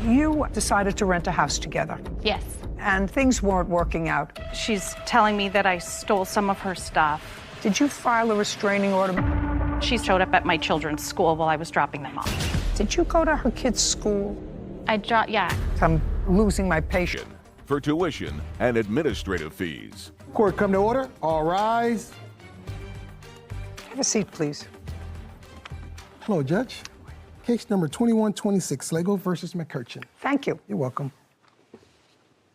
You decided to rent a house together, Yes. and things weren't working out. She's telling me that I stole some of her stuff. Did you file a restraining order? She showed up at my children's school while I was dropping them off. Did you go to her kids' school? Yeah. I'm losing my patience. For tuition and administrative fees. Court come to order. All rise. Have a seat, please. Hello, Judge. Case number 2126, Slago versus McCurchin. Thank you. You're welcome.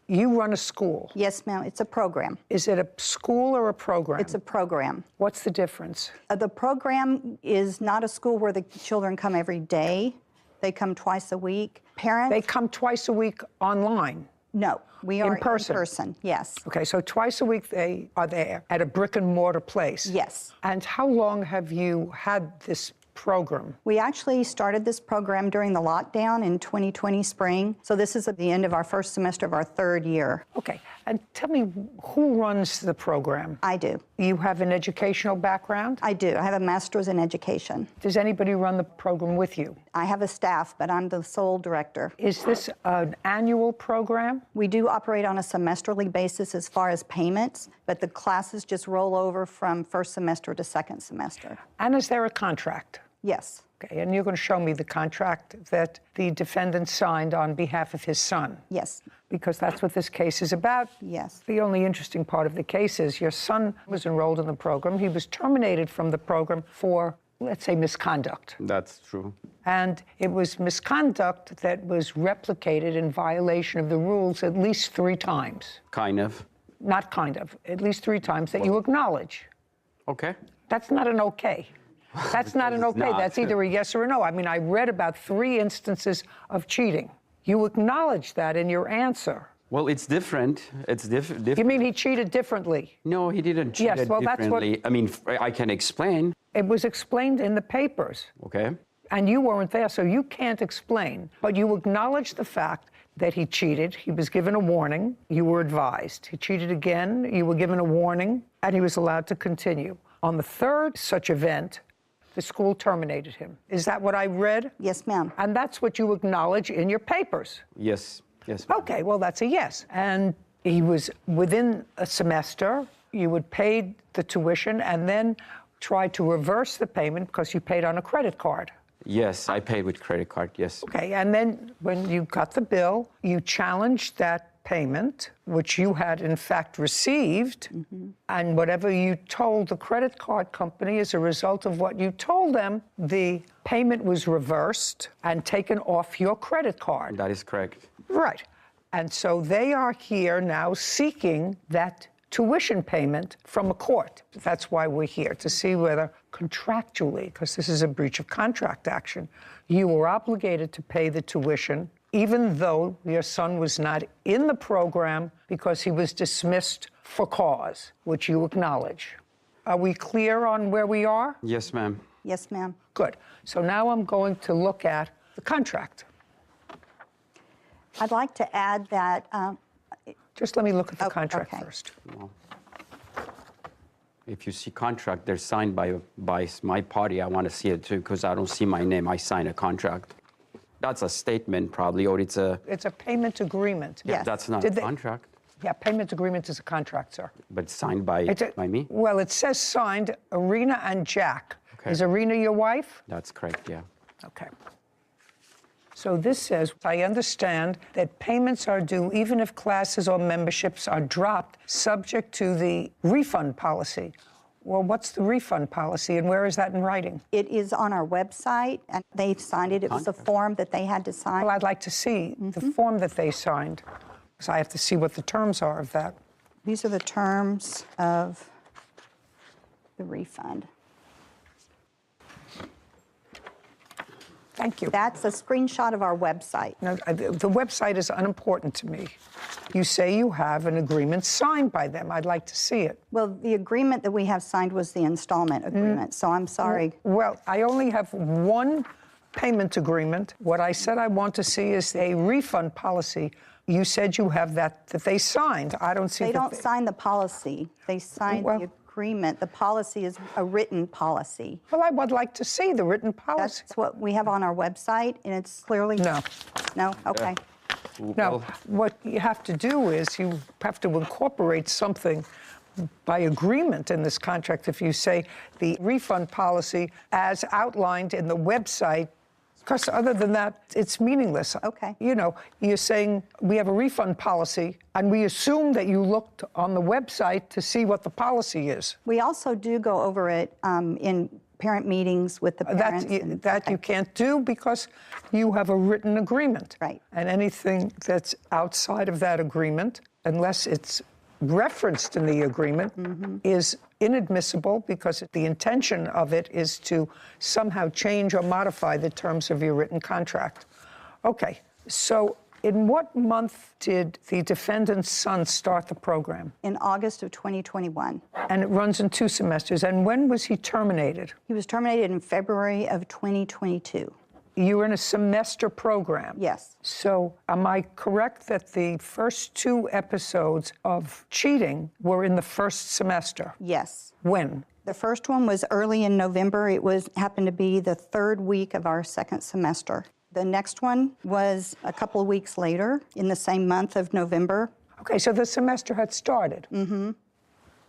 You run a school. Yes, ma'am. It's a program. Is it a school or a program? It's a program. What's the difference? The program is not a school where the children come every day. They come twice a week. Parents? They come twice a week online. No, we are in person. in person, yes. Okay, so twice a week they are there at a brick and mortar place. Yes. And how long have you had this program? We actually started this program during the lockdown in 2020 spring. So this is at the end of our first semester of our third year. Okay, and tell me, who runs the program? I do. You have an educational background? I do. I have a master's in education. Does anybody run the program with you? I have a staff, but I'm the sole director. Is this an annual program? We do operate on a semesterly basis as far as payments, but the classes just roll over from first semester to second semester. And is there a contract? Yes. Okay, and you're going to show me the contract that the defendant signed on behalf of his son? Yes. Because that's what this case is about. Yes. The only interesting part of the case is your son was enrolled in the program. He was terminated from the program for, let's say, misconduct. That's true. And it was misconduct that was replicated in violation of the rules at least 3 times. Kind of. Not kind of, at least 3 times that you acknowledge. Okay. That's not an okay. That's not an okay. not. That's either a yes or a no. I mean, I read about 3 instances of cheating. You acknowledge that in your answer. Well, it's different. It's different. You mean he cheated differently? No, he didn't cheat Yes, well, that's what- differently. I mean, I can explain. It was explained in the papers. Okay. And you weren't there, so you can't explain. But you acknowledge the fact that he cheated. He was given a warning. You were advised. He cheated again. You were given a warning, and he was allowed to continue. On the 3rd such event, the school terminated him. Is that what I read? Yes, ma'am. And that's what you acknowledge in your papers. Yes. Yes. ma'am. Okay, well, that's a yes. And he was within a semester. You would pay the tuition and then try to reverse the payment because you paid on a credit card. Yes, I paid with credit card. Yes. Okay, and then when you got the bill, you challenged that payment, which you had in fact received, and whatever you told the credit card company as a result of what you told them, the payment was reversed and taken off your credit card. That is correct. Right. And so they are here now seeking that tuition payment from a court. That's why we're here, to see whether contractually, because this is a breach of contract action, you were obligated to pay the tuition even though your son was not in the program because he was dismissed for cause, which you acknowledge. Are we clear on where we are? Yes, ma'am. Yes, ma'am. Good. So now I'm going to look at the contract. I'd like to add that... Just let me look at the Oh, contract okay. first. Well, if you see contract, they're signed by my party. I want to see it too because I don't see my name. I sign a contract. That's a statement probably, or it's a... It's a payment agreement. Yes. That's not Did a they- contract, Yeah, payment agreement is a contract, sir. but signed by me. Well, it says signed Arena and Jack. Okay. Is Arena your wife? That's correct, yeah. Okay. So this says, I understand that payments are due even if classes or memberships are dropped, subject to the refund policy. Well, what's the refund policy and where is that in writing? It is on our website, and they signed it. It was a form that they had to sign. Well, I'd like to see the form that they signed, because I have to see what the terms are of that. These are the terms of the refund. Thank you. That's a screenshot of our website. No, the website is unimportant to me. You say you have an agreement signed by them. I'd like to see it. Well, the agreement that we have signed was the installment agreement, so I'm sorry. Well, I only have one payment agreement. What I said I want to see is a refund policy. You said you have that they signed. I don't see They that don't sign the policy. They sign Well, the agreement. The policy is a written policy. Well, I would like to see the written policy. That's what we have on our website, and it's clearly... No. No? Okay. No, what you have to do is you have to incorporate something by agreement in this contract. If you say the refund policy as outlined in the website, because other than that, it's meaningless. Okay. You know, you're saying we have a refund policy, and we assume that you looked on the website to see what the policy is. We also do go over it in parent meetings with the parents. That you can't do because you have a written agreement. Right. And anything that's outside of that agreement, unless it's referenced in the agreement, is inadmissible because the intention of it is to somehow change or modify the terms of your written contract. Okay, so in what month did the defendant's son start the program? In August of 2021. And it runs in 2 semesters. And when was he terminated? He was terminated in February of 2022. You were in a semester program? Yes. So am I correct that the first 2 episodes of cheating were in the first semester? Yes. When? The first one was early in November. It happened to be the 3rd week of our 2nd semester. The next one was a couple of weeks later in the same month of November. Okay, so the semester had started.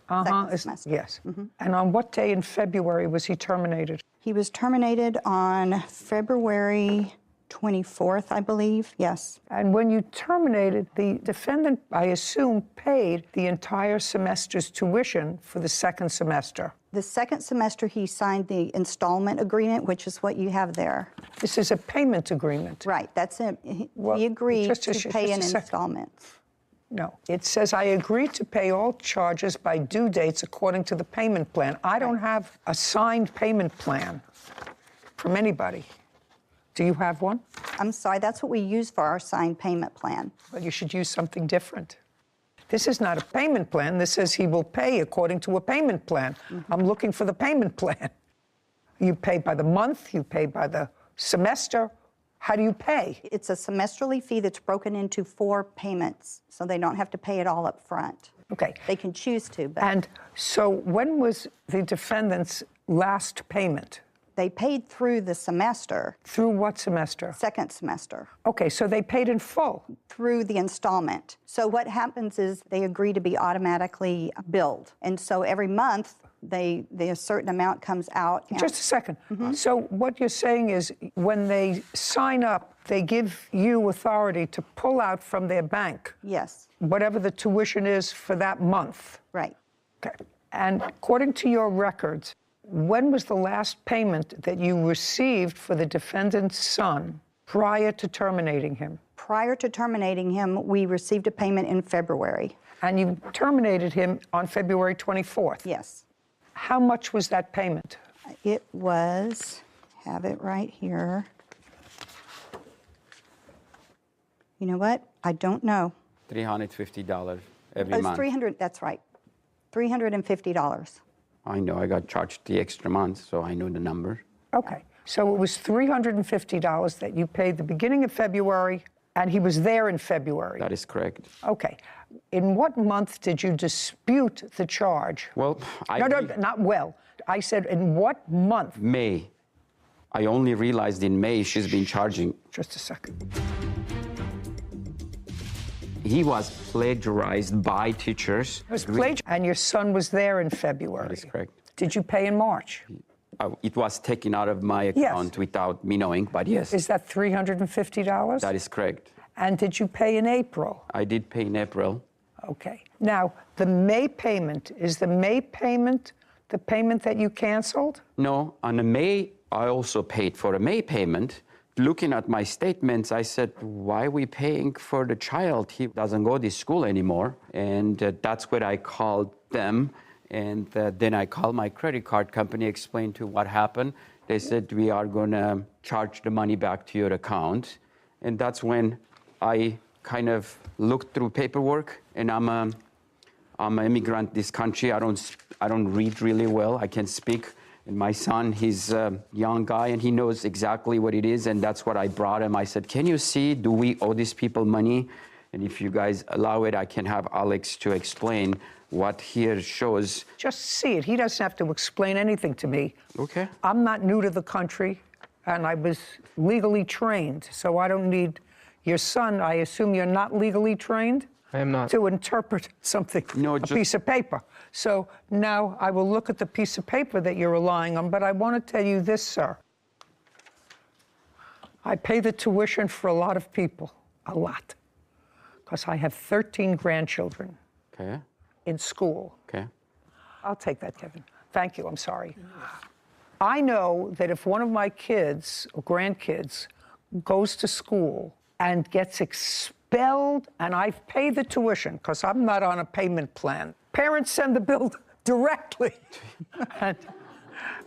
Second semester. Yes. And on what day in February was he terminated? He was terminated on February 24th, I believe. Yes. And when you terminated, the defendant, I assume, paid the entire semester's tuition for the 2nd semester. The 2nd semester, he signed the installment agreement, which is what you have there. This is a payment agreement. Right, that's it. Well, We agreed just to a- pay just in a second. installments. No, it says I agree to pay all charges by due dates according to the payment plan. I don't have a signed payment plan from anybody. Do you have one? I'm sorry, that's what we use for our signed payment plan. Well, you should use something different. This is not a payment plan. This says he will pay according to a payment plan. I'm looking for the payment plan. You pay by the month, you pay by the semester. How do you pay? It's a semesterly fee that's broken into 4 payments, so they don't have to pay it all up front. Okay. They can choose to, but And so when was the defendant's last payment? they paid through the semester, Through what semester? 2nd semester, Okay, so they paid in full. through the installment. So what happens is they agree to be automatically billed. And so every month, a certain amount comes out. Just a second. So what you're saying is when they sign up, they give you authority to pull out from their bank Yes, whatever the tuition is for that month. right. Okay. And according to your records, when was the last payment that you received for the defendant's son prior to terminating him? Prior to terminating him, we received a payment in February. And you terminated him on February 24th. Yes. How much was that payment? It was, have it right here. You know what? I don't know. $350 every It's month. 300, that's right. $350. I know I got charged the extra month, so I know the number. Okay. So it was $350 that you paid the beginning of February, and he was there in February. That is correct. Okay. In what month did you dispute the charge? Well, No, not well. I said in what month? May. I only realized in May she's been charging. Just a second. He was plagiarized by teachers. It was plagiarized, and your son was there in February. That is correct. Did you pay in March? It was taken out of my account without me knowing, but yes. Is that $350? That is correct. And did you pay in April? I did pay in April. Okay. Now, the May payment, is the May payment the payment that you canceled? No, on the May, I also paid for a May payment. Looking at my statements, I said, why are we paying for the child? He doesn't go to this school anymore. And that's when I called them. And then I called my credit card company, explained to what happened. They said, we are going to charge the money back to your account. And that's when I kind of looked through paperwork. And I'm an immigrant in this country. I don't read really well. I can speak. And my son, he's a young guy, and he knows exactly what it is. And that's what I brought him. I said, can you see, do we owe these people money? And if you guys allow it, I can have Alex to explain what here shows. Just see it. He doesn't have to explain anything to me. Okay. I'm not new to the country, and I was legally trained, so I don't need your son. I assume you're not legally trained? I am not. To interpret something, No, a just- piece of paper. So now I will look at the piece of paper that you're relying on, but I want to tell you this, sir. I pay the tuition for a lot of people, a lot, because I have 13 grandchildren Okay. in school. Okay. I'll take that, Kevin. Thank you, I'm sorry. I know that if one of my kids or grandkids goes to school and gets expelled, and I've paid the tuition, because I'm not on a payment plan. Parents send the bill directly.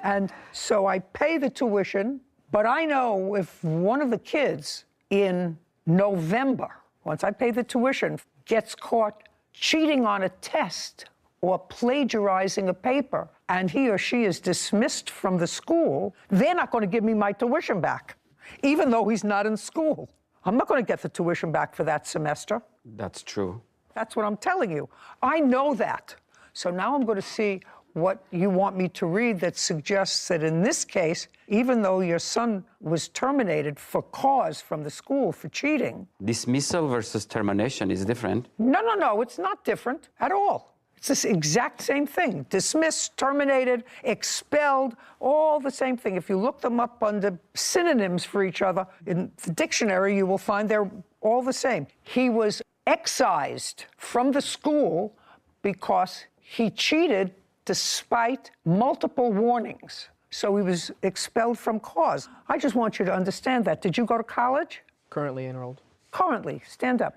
and so I pay the tuition, but I know if one of the kids in November, once I pay the tuition, gets caught cheating on a test or plagiarizing a paper, and he or she is dismissed from the school, they're not going to give me my tuition back, even though he's not in school. I'm not going to get the tuition back for that semester. That's true. That's what I'm telling you. I know that. So now I'm going to see what you want me to read that suggests that in this case, even though your son was terminated for cause from the school for cheating. Dismissal versus termination is different. No, it's not different at all. It's this exact same thing. Dismissed, terminated, expelled, all the same thing. If you look them up under synonyms for each other in the dictionary, you will find they're all the same. He was excised from the school because he cheated despite multiple warnings. So he was expelled from cause. I just want you to understand that. Did you go to college? Currently enrolled. Currently. Stand up.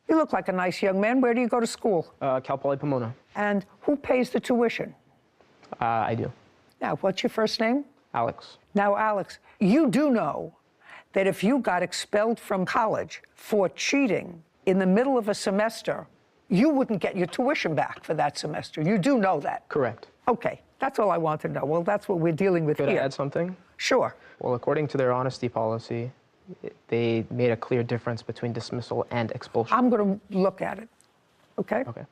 You look like a nice young man. Where do you go to school? Cal Poly Pomona. And who pays the tuition? I do. Now, what's your first name? Alex. Now, Alex, you do know that if you got expelled from college for cheating in the middle of a semester, you wouldn't get your tuition back for that semester. You do know that. Correct. Okay, that's all I want to know. Well, that's what we're dealing with Could here. I add something? Sure. Well, according to their honesty policy, they made a clear difference between dismissal and expulsion. I'm going to look at it. Okay? Okay.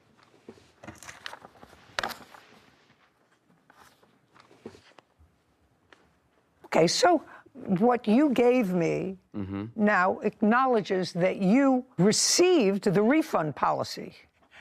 Okay, so what you gave me now acknowledges that you received the refund policy.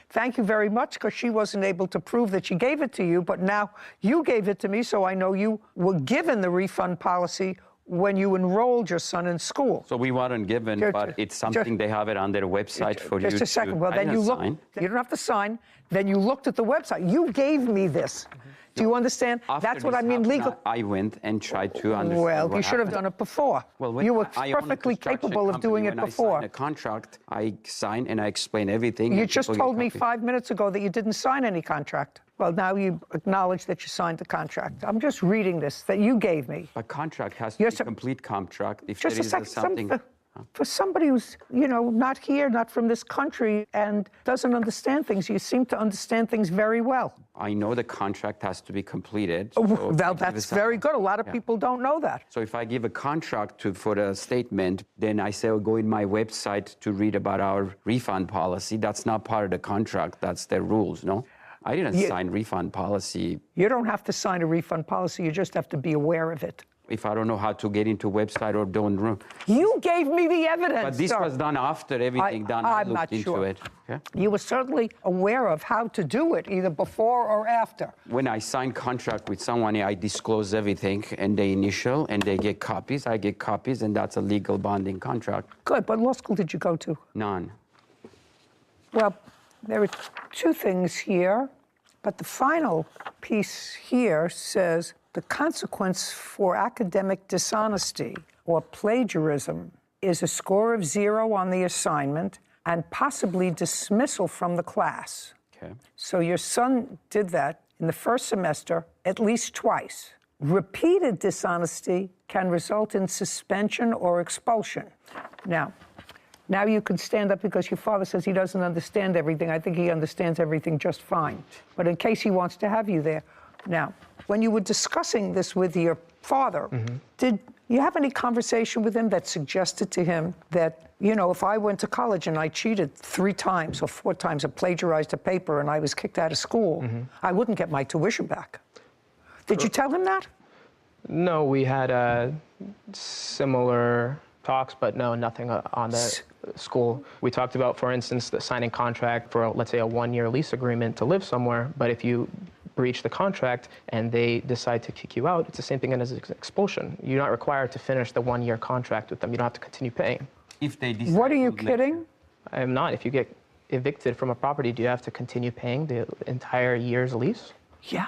Thank you very much, because she wasn't able to prove that she gave it to you, but now you gave it to me, so I know you were given the refund policy when you enrolled your son in school. So we weren't given, but it's something they have it on their website for you to... Just a second. Well, then you look. You don't have to sign. Then you looked at the website. You gave me this. Do you understand? After That's what I this mean, happened, legal. I went and tried to understand Well, what you should have happened. done it before. Well, when You were I own a perfectly construction capable of company, doing it when before. I sign a contract, I sign and I explain everything. You and just people get told me copies. 5 minutes ago that you didn't sign any contract. Well, now you acknowledge that you signed the contract. I'm just reading this that you gave me. A contract has to be Yes, sir. complete contract. If Just there a is second. something... For somebody who's, not here, not from this country, and doesn't understand things, you seem to understand things very well. I know the contract has to be completed. Oh, so if I well, give that's a- very good. A lot of Yeah. people don't know that. So if I give a contract for a statement, then I say, go in my website to read about our refund policy. That's not part of the contract. That's their rules, no? I didn't sign refund policy. You don't have to sign a refund policy. You just have to be aware of it. If I don't know how to get into website or don't know. You gave me the evidence. But this sir. was done after everything done. I I'm looked not into sure. it. Okay? You were certainly aware of how to do it, either before or after. When I sign contract with someone, I disclose everything and they initial and they get copies. I get copies, and that's a legal bonding contract. Good. What law school did you go to? None. Well, there are two things here, but the final piece here says the consequence for academic dishonesty or plagiarism is a score of 0 on the assignment and possibly dismissal from the class. Okay. So your son did that in the first semester at least twice. Repeated dishonesty can result in suspension or expulsion. Now you can stand up, because your father says he doesn't understand everything. I think he understands everything just fine. But in case he wants to have you there. Now, when you were discussing this with your father. Did you have any conversation with him that suggested to him that, you know, if I went to college and I cheated 3 times or 4 times or plagiarized a paper and I was kicked out of school, I wouldn't get my tuition back? Did you tell him that? No, we had similar talks, but no, nothing on the school. We talked about, for instance, the signing contract for, let's say, a 1-year lease agreement to live somewhere, but if you breach the contract and they decide to kick you out, it's the same thing as expulsion. You're not required to finish the 1-year contract with them. You don't have to continue paying. If they decide What are you to let- kidding? I am not. If you get evicted from a property, do you have to continue paying the entire year's lease? Yeah.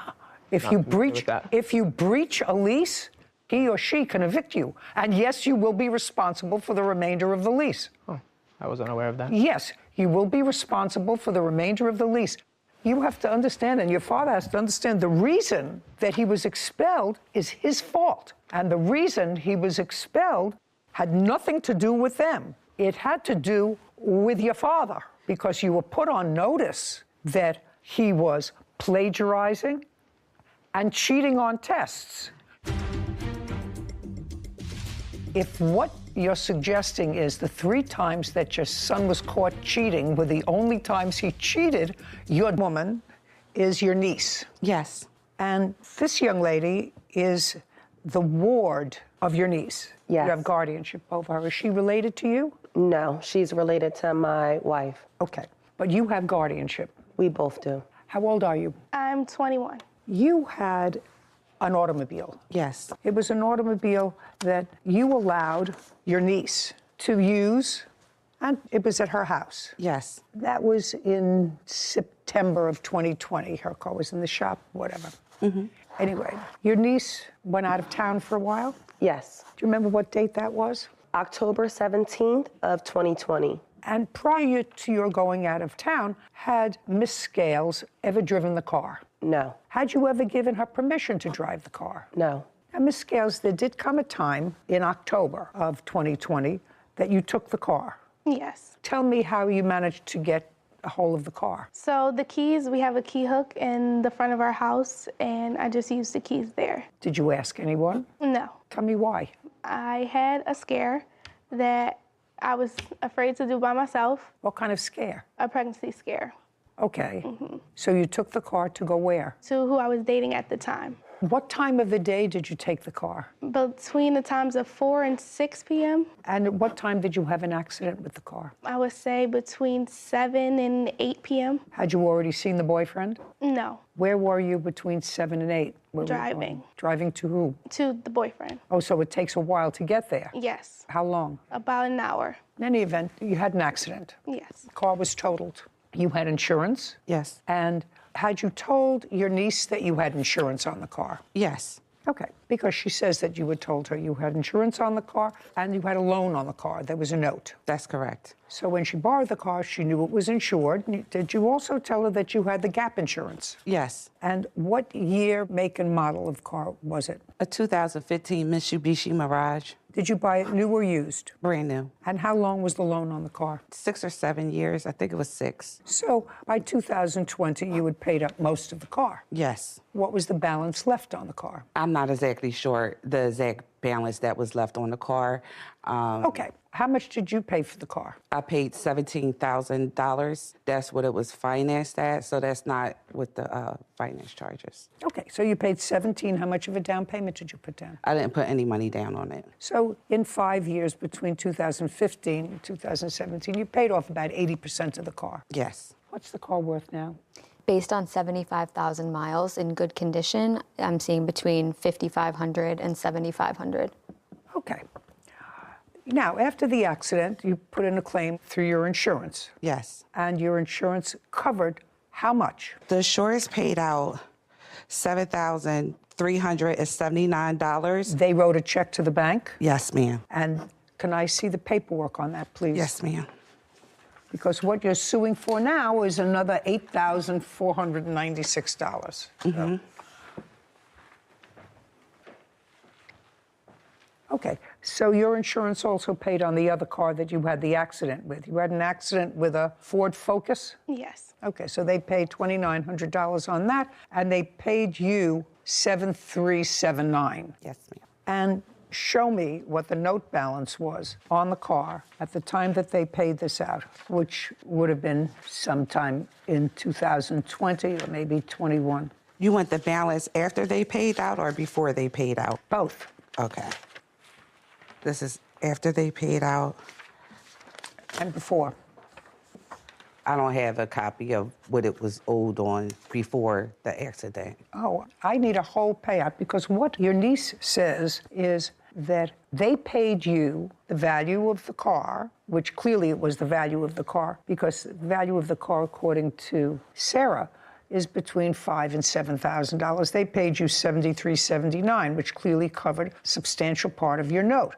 If Not you familiar with breach, that. if you breach a lease, he or she can evict you. And yes, you will be responsible for the remainder of the lease. Oh, I was unaware of that. Yes, you will be responsible for the remainder of the lease. You have to understand, and your father has to understand, the reason that he was expelled is his fault. And the reason he was expelled had nothing to do with them. It had to do with your father, because you were put on notice that he was plagiarizing and cheating on tests. If what you're suggesting is the 3 times that your son was caught cheating were the only times he cheated, your woman is your niece. Yes. And this young lady is the ward of your niece. Yes. You have guardianship over her. Is she related to you? No, she's related to my wife. Okay. But you have guardianship. We both do. How old are you? I'm 21. You had an automobile. Yes. It was an automobile that you allowed your niece to use, and it was at her house. Yes. That was in September of 2020. Her car was in the shop, whatever. Anyway, your niece went out of town for a while. Yes. Do you remember what date that was? October 17th of 2020. And prior to your going out of town, had Miss Scales ever driven the car? No. Had you ever given her permission to drive the car? No. Now, Miss Scales, there did come a time in October of 2020 that you took the car. Yes. Tell me how you managed to get a hold of the car. So the keys, we have a key hook in the front of our house, and I just used the keys there. Did you ask anyone? No. Tell me why. I had a scare that I was afraid to do by myself, What kind of scare? a pregnancy scare, Okay. So you took the car to go where? to who I was dating at the time. What time of the day did you take the car? Between the times of 4 and 6 p.m., And at what time did you have an accident with the car? I would say between 7 and 8 p.m. Had you already seen the boyfriend? No, Where were you between 7 and 8? Where were you Driving. going? Driving to who? to the boyfriend. Oh, so it takes a while to get there. Yes, How long? about an hour. In any event, you had an accident. Yes. The car was totaled. You had insurance. Yes. And had you told your niece that you had insurance on the car? Yes. Okay, because she says that you had told her you had insurance on the car and you had a loan on the car. There was a note. That's correct. So when she borrowed the car, she knew it was insured. Did you also tell her that you had the gap insurance? Yes. And what year, make, and model of car was it? A 2015 Mitsubishi Mirage. Did you buy it new or used? Brand new. And how long was the loan on the car? 6 or 7 years. I think it was 6. So by 2020, you had paid up most of the car. Yes. What was the balance left on the car? I'm not exactly sure the exact balance that was left on the car. Okay, how much did you pay for the car? I paid $17,000. That's what it was financed at, so that's not with the finance charges. Okay, so you paid 17. How much of a down payment did you put down? I didn't put any money down on it. So in 5 years between 2015 and 2017, you paid off about 80% of the car. Yes. What's the car worth now? Based on 75,000 miles in good condition, I'm seeing between 5,500 and 7,500. Okay. Now, after the accident, you put in a claim through your insurance. Yes. And your insurance covered how much? The insurance paid out $7,379. They wrote a check to the bank. Yes, ma'am. And can I see the paperwork on that, please? Yes, ma'am. Because what you're suing for now is another $8,496. Okay, so your insurance also paid on the other car that you had the accident with. You had an accident with a Ford Focus? Yes. Okay, so they paid $2,900 on that, and they paid you $7,379. Yes, ma'am. and show me what the note balance was on the car at the time that they paid this out, which would have been sometime in 2020 or maybe 21. You want the balance after they paid out or before they paid out? Both. Okay. This is after they paid out. And before. I don't have a copy of what it was owed on before the accident. Oh, I need a whole payout because what your niece says is that they paid you the value of the car, which clearly it was the value of the car, because the value of the car, according to Sarah, is between $5,000 and $7,000. They paid you $73.79, which clearly covered a substantial part of your note.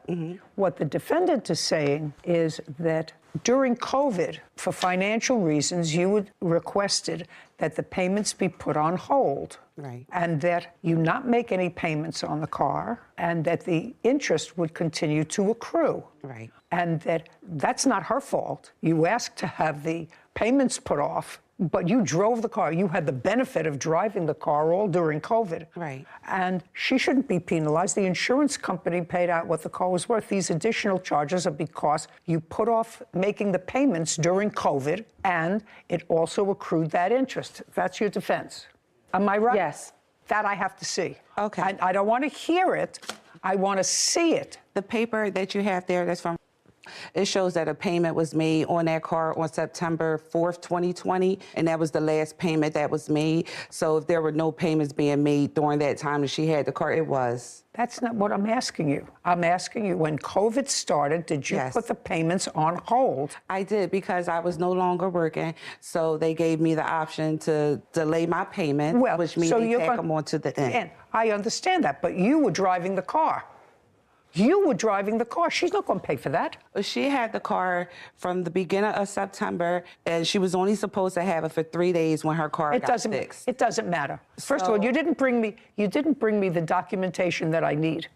What the defendant is saying is that during COVID, for financial reasons, you had requested that the payments be put on hold. Right. And that you not make any payments on the car, and that the interest would continue to accrue. Right. And that's not her fault. You asked to have the payments put off, but you drove the car. You had the benefit of driving the car all during COVID. Right. And she shouldn't be penalized. The insurance company paid out what the car was worth. These additional charges are because you put off making the payments during COVID, and it also accrued that interest. That's your defense. Am I right? Yes. That I have to see. Okay. I don't want to hear it. I want to see it. The paper that you have there, that's from, it shows that a payment was made on that car on September 4th, 2020, and that was the last payment that was made. So if there were no payments being made during that time that she had the car, it was. That's not what I'm asking you. I'm asking you, when COVID started, did you Yes. put the payments on hold? I did, because I was no longer working, so they gave me the option to delay my payment, which means they tack them on to the end. And I understand that, but you were driving the car. You were driving the car. She's not going to pay for that. She had the car from the beginning of September, and she was only supposed to have it for 3 days when her car got fixed. It doesn't matter. First of all, you didn't bring me the documentation that I need.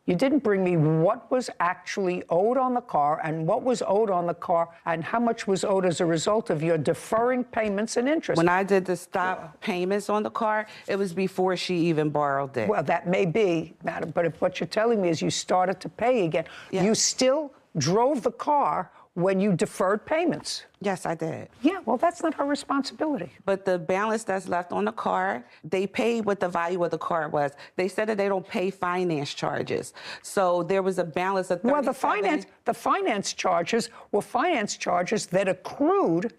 You didn't bring me what was actually owed on the car and what was owed on the car and how much was owed as a result of your deferring payments and interest. When I did the stop payments on the car, it was before she even borrowed it. Well, that may be, madam, but if what you're telling me is you started to pay again, Yeah. you still drove the car when you deferred payments. Yes, I did. Yeah, well, that's not her responsibility. But the balance that's left on the car, they paid what the value of the car was. They said that they don't pay finance charges. So there was a balance of 37. Well, the finance charges were finance charges that accrued,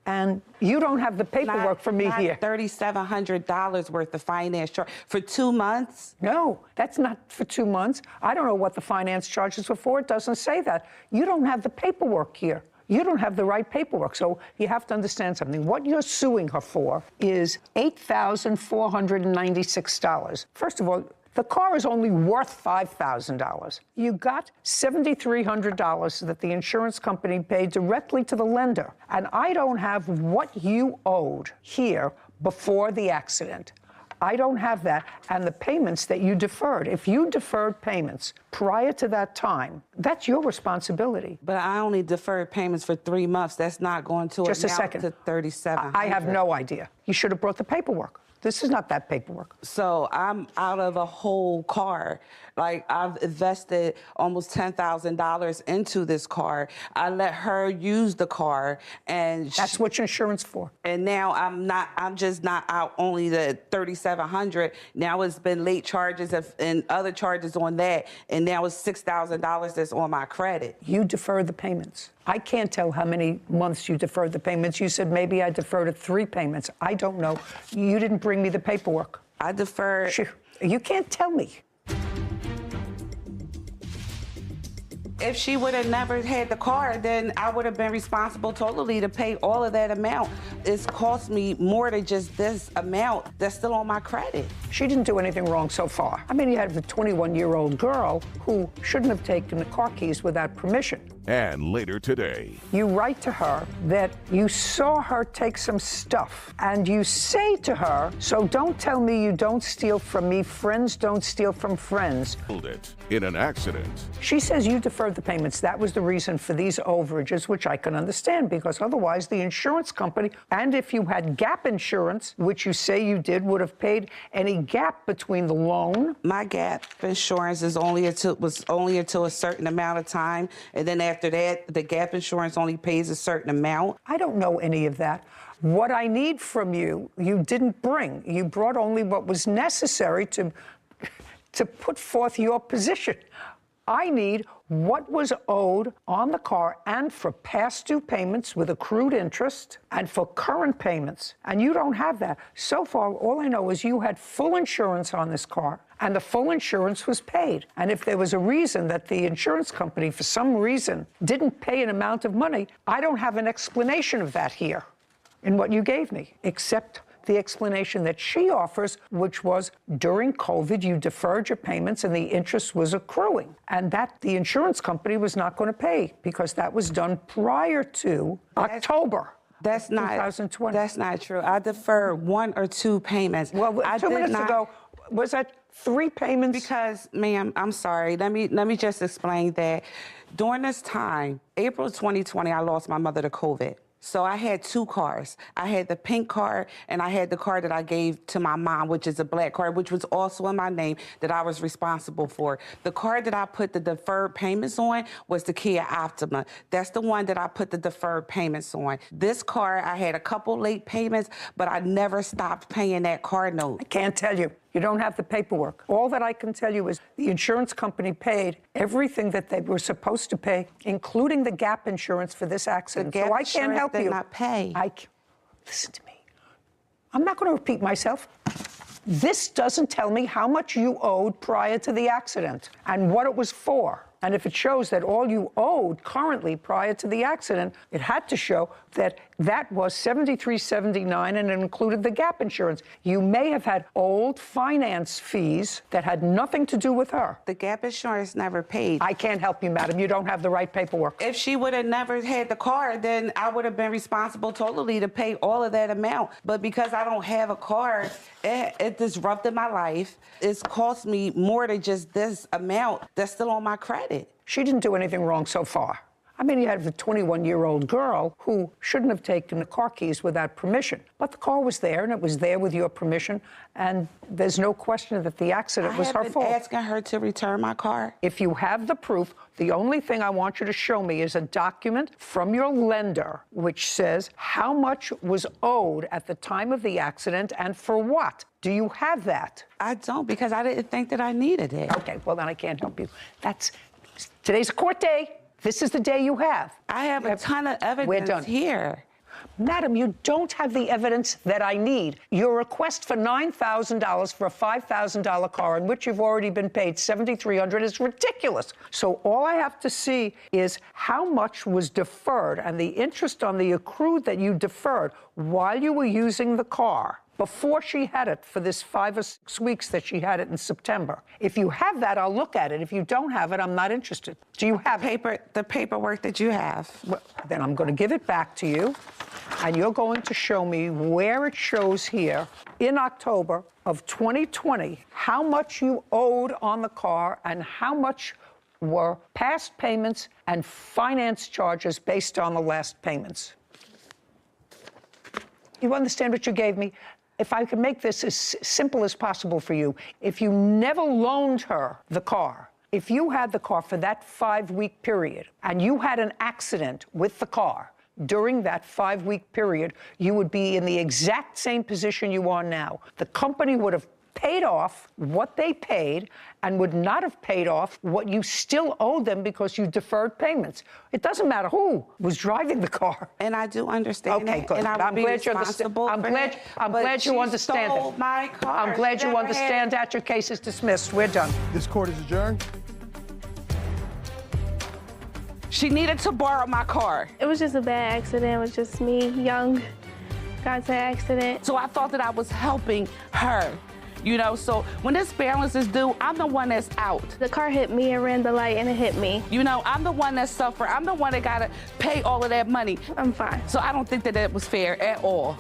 and you don't have the paperwork for me not here. $3,700 worth of finance charge for 2 months. No, that's not for 2 months. I don't know what the finance charges were for. It doesn't say that. You don't have the paperwork here. You don't have the right paperwork. So you have to understand something. What you're suing her for is $8,496. First of all, the car is only worth $5,000. You got $7,300 that the insurance company paid directly to the lender. And I don't have what you owed here before the accident. I don't have that. And the payments that you deferred, if you deferred payments prior to that time, that's your responsibility. But I only deferred payments for 3 months. That's not going to Just a amount second. to $3,700. I have no idea. You should have brought the paperwork. This is not that paperwork. So I'm out of a whole car. Like, I've invested almost $10,000 into this car. I let her use the car, and That's what your insurance for. and now I'm just not out only the $3,700. Now it's been late charges and other charges on that, and now it's $6,000 that's on my credit. You defer the payments. I can't tell how many months you deferred the payments. You said maybe I deferred it 3 payments. I don't know. You didn't bring me the paperwork. I deferred. You can't tell me. If she would have never had the car, then I would have been responsible totally to pay all of that amount. It's cost me more than just this amount that's still on my credit. She didn't do anything wrong so far. I mean, you have a 21-year-old girl who shouldn't have taken the car keys without permission. And later today, You write to her that you saw her take some stuff, and you say to her, so don't tell me you don't steal from me. Friends don't steal from friends. killed it in an accident. She says you deferred the payments. That was the reason for these overages, which I can understand, because otherwise the insurance company, and if you had gap insurance, which you say you did, would have paid any gap between the loan. My gap insurance was only until a certain amount of time, and then after that, the gap insurance only pays a certain amount. I don't know any of that. What I need from you, you didn't bring. You brought only what was necessary to put forth your position. I need what was owed on the car and for past due payments with accrued interest and for current payments. And you don't have that. So far, all I know is you had full insurance on this car and the full insurance was paid. And if there was a reason that the insurance company, for some reason, didn't pay an amount of money, I don't have an explanation of that here in what you gave me, except the explanation that she offers, which was during COVID, you deferred your payments and the interest was accruing, and that the insurance company was not going to pay because that was done prior to October. That's not 2020. That's not true. I deferred 1 or 2 payments. Well, I 2 did minutes not, ago, was that 3 payments? Because, ma'am, I'm sorry. Let me just explain that. During this time, April 2020, I lost my mother to COVID. So I had 2 cars. I had the pink car and I had the car that I gave to my mom, which is a black car, which was also in my name that I was responsible for. The car that I put the deferred payments on was the Kia Optima. That's the one that I put the deferred payments on. This car, I had a couple late payments, but I never stopped paying that car note. I can't tell you. You don't have the paperwork. All that I can tell you is the insurance company paid everything that they were supposed to pay, including the gap insurance for this accident. The gap so I can't help insurance did you. not pay. Listen to me. I'm not going to repeat myself. This doesn't tell me how much you owed prior to the accident and what it was for. And if it shows that all you owed currently prior to the accident, it had to show that that was $73.79 and it included the gap insurance. You may have had old finance fees that had nothing to do with her. The gap insurance never paid. I can't help you, madam. You don't have the right paperwork. If she would have never had the car, then I would have been responsible totally to pay all of that amount. But because I don't have a car, it disrupted my life. It's cost me more than just this amount that's still on my credit. She didn't do anything wrong so far. I mean, you have a 21-year-old girl who shouldn't have taken the car keys without permission. But the car was there, and it was there with your permission, and there's no question that the accident was her fault. I have been asking her to return my car. If you have the proof, the only thing I want you to show me is a document from your lender which says how much was owed at the time of the accident and for what. Do you have that? I don't, because I didn't think that I needed it. Okay, well, then I can't help you. Today's a court day. This is the day you have. I have a ton of evidence here. Madam, you don't have the evidence that I need. Your request for $9,000 for a $5,000 car in which you've already been paid $7,300 is ridiculous. So all I have to see is how much was deferred and the interest on the accrued that you deferred while you were using the car before she had it for this 5 or 6 weeks that she had it in September. If you have that, I'll look at it. If you don't have it, I'm not interested. Do you have the paperwork that you have? Well, then I'm going to give it back to you, and you're going to show me where it shows here in October of 2020 how much you owed on the car and how much were past payments and finance charges based on the last payments. You understand what you gave me? If I can make this as simple as possible for you, if you never loaned her the car, if you had the car for that 5-week period and you had an accident with the car during that 5-week period, you would be in the exact same position you are now. The company would have paid off what they paid and would not have paid off what you still owed them because you deferred payments. It doesn't matter who was driving the car. And I do understand that. Okay, good. And I'm glad you understand. I'm glad you understand it. My car. I'm glad you understand that. Your case is dismissed. We're done. This court is adjourned. She needed to borrow my car. It was just a bad accident. It was just me, young, got into an accident. So I thought that I was helping her. You know, so when this balance is due, I'm the one that's out. The car hit me and ran the light and it hit me. You know, I'm the one that suffered. I'm the one that got to pay all of that money. I'm fine. So I don't think that that was fair at all.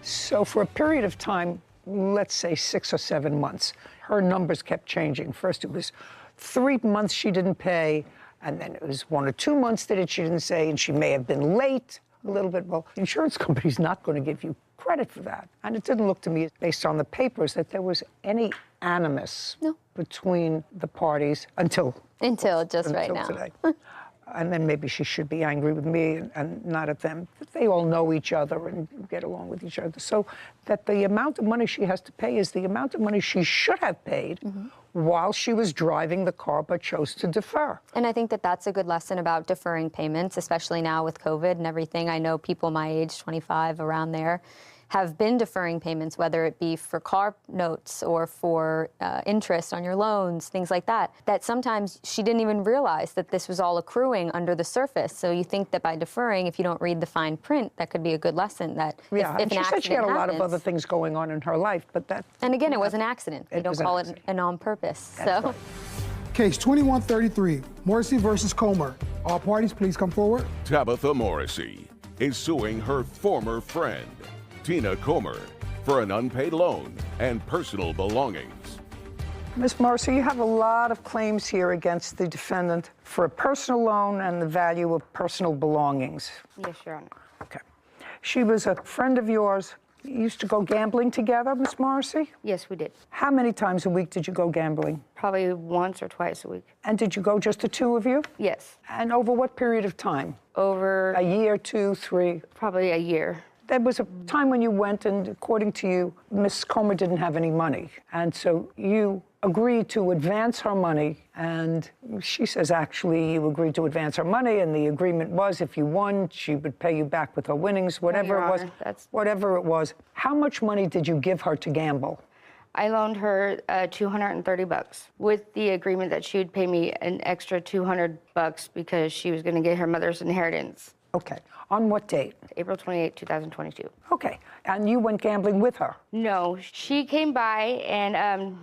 So for a period of time, let's say 6 or 7 months, her numbers kept changing. First it was 3 months she didn't pay, and then it was 1 or 2 months that she didn't say, and she may have been late a little bit. Well, the insurance company's not going to give you credit for that. And it didn't look to me, based on the papers, that there was any animus between the parties until right now. Today. And then maybe she should be angry with me and not at them. They all know each other and get along with each other. So that the amount of money she has to pay is the amount of money she should have paid while she was driving the car but chose to defer. And I think that that's a good lesson about deferring payments, especially now with COVID and everything. I know people my age, 25, around there, have been deferring payments, whether it be for car notes or for interest on your loans, things like that, that sometimes she didn't even realize that this was all accruing under the surface. So you think that by deferring, if you don't read the fine print, that could be a good lesson that yeah, if an she said she had a lot of happens, other things going on in her life, but that... And again, it was an accident. You don't call it an on purpose. So. Right. Case 2133, Morrissey versus Comer. All parties, please come forward. Tabitha Morrissey is suing her former friend, Tina Comer, for an unpaid loan and personal belongings. Ms. Morrissey, you have a lot of claims here against the defendant for a personal loan and the value of personal belongings. Yes, Your Honor. Okay. She was a friend of yours. You used to go gambling together, Ms. Morrissey? Yes, we did. How many times a week did you go gambling? Probably once or twice a week. And did you go just the two of you? Yes. And over what period of time? Over... A year, 2, 3? Probably a year. There was a time when you went, and according to you, Miss Comer didn't have any money. And so you agreed to advance her money. And she says, actually, you agreed to advance her money. And the agreement was if you won, she would pay you back with her winnings, whatever it was. Whatever it was. How much money did you give her to gamble? I loaned her $230 with the agreement that she would pay me an extra $200 because she was going to get her mother's inheritance. Okay. On what date? April 28, 2022. Okay. And you went gambling with her? No. She came by and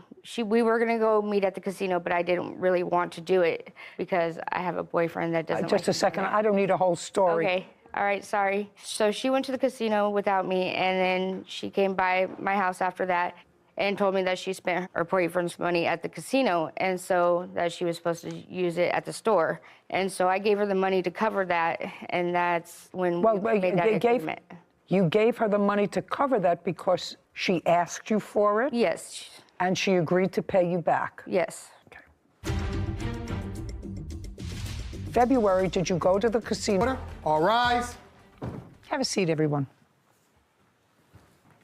we were going to go meet at the casino, but I didn't really want to do it because I have a boyfriend that doesn't Just a second. I don't need a whole story. Okay. All right. Sorry. So she went to the casino without me, and then she came by my house after that and told me that she spent her boyfriend's money at the casino, and so that she was supposed to use it at the store. And so I gave her the money to cover that, and that's when we made that agreement. You gave her the money to cover that because she asked you for it? Yes. And she agreed to pay you back? Yes. Okay. February, did you go to the casino? All rise. Have a seat, everyone.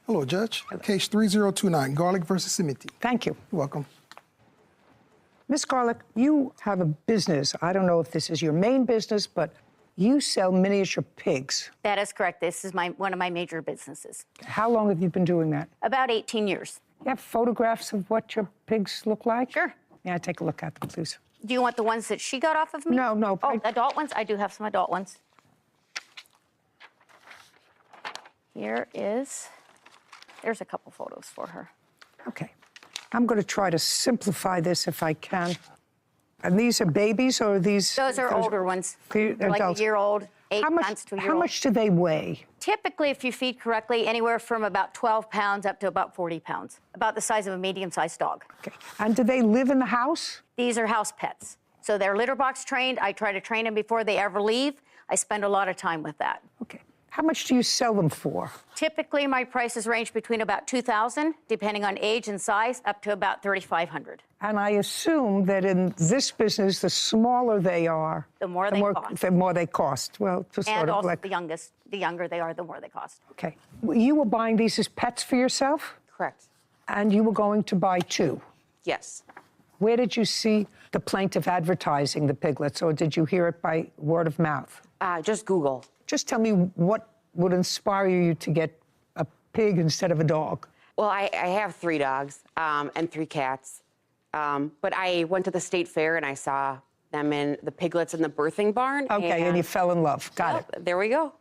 Hello, Judge. Case 3029, Garlic versus Simiti. Thank you. You're welcome. Miss Garlic, you have a business. I don't know if this is your main business, but you sell miniature pigs. That is correct. This is one of my major businesses. How long have you been doing that? About 18 years. You have photographs of what your pigs look like? Sure. Yeah, take a look at them, please. Do you want the ones that she got off of me? No. Oh, adult ones? I do have some adult ones. There's a couple photos for her. Okay. I'm going to try to simplify this if I can. And these are babies, or are these... Those are older ones. Like a year old, 8 months to a year old. How much do they weigh? Typically, if you feed correctly, anywhere from about 12 pounds up to about 40 pounds. About the size of a medium-sized dog. Okay. And do they live in the house? These are house pets. So they're litter box trained. I try to train them before they ever leave. I spend a lot of time with that. Okay. How much do you sell them for? Typically, my prices range between about $2,000, depending on age and size, up to about $3,500. And I assume that in this business, the smaller they are, the more they cost. Well, just and sort of also like... the younger they are, the more they cost. Okay. You were buying these as pets for yourself? Correct. And you were going to buy 2? Yes. Where did you see the plaintiff advertising the piglets, or did you hear it by word of mouth? Just Google. Just tell me what would inspire you to get a pig instead of a dog. Well, I have 3 dogs and 3 cats. But I went to the state fair and I saw them in the piglets in the birthing barn. Okay, and you fell in love. Got it. There we go.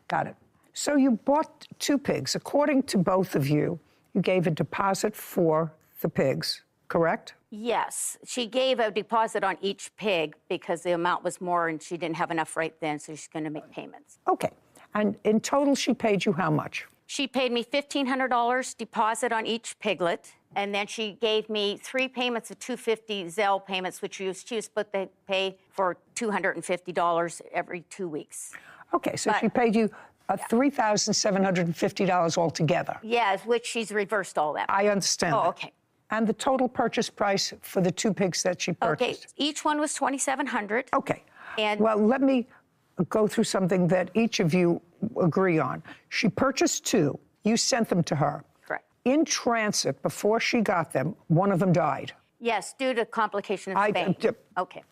Got it. So you bought 2 pigs. According to both of you, you gave a deposit for the pigs, correct? Yes, she gave a deposit on each pig because the amount was more and she didn't have enough right then, so she's going to make payments. Okay. And in total, she paid you how much? She paid me $1,500 deposit on each piglet, and then she gave me 3 payments of $250 Zelle payments, which she was supposed to pay for $250 every 2 weeks. Okay, so she paid you $3,750 altogether. Yes, which she's reversed all that. I understand that. okay. And the total purchase price for the 2 pigs that she purchased? Okay, each one was $2,700. Okay. And well, let me go through something that each of you agree on. She purchased 2. You sent them to her. Correct. In transit, before she got them, one of them died. Yes, due to complication of Spain. Okay.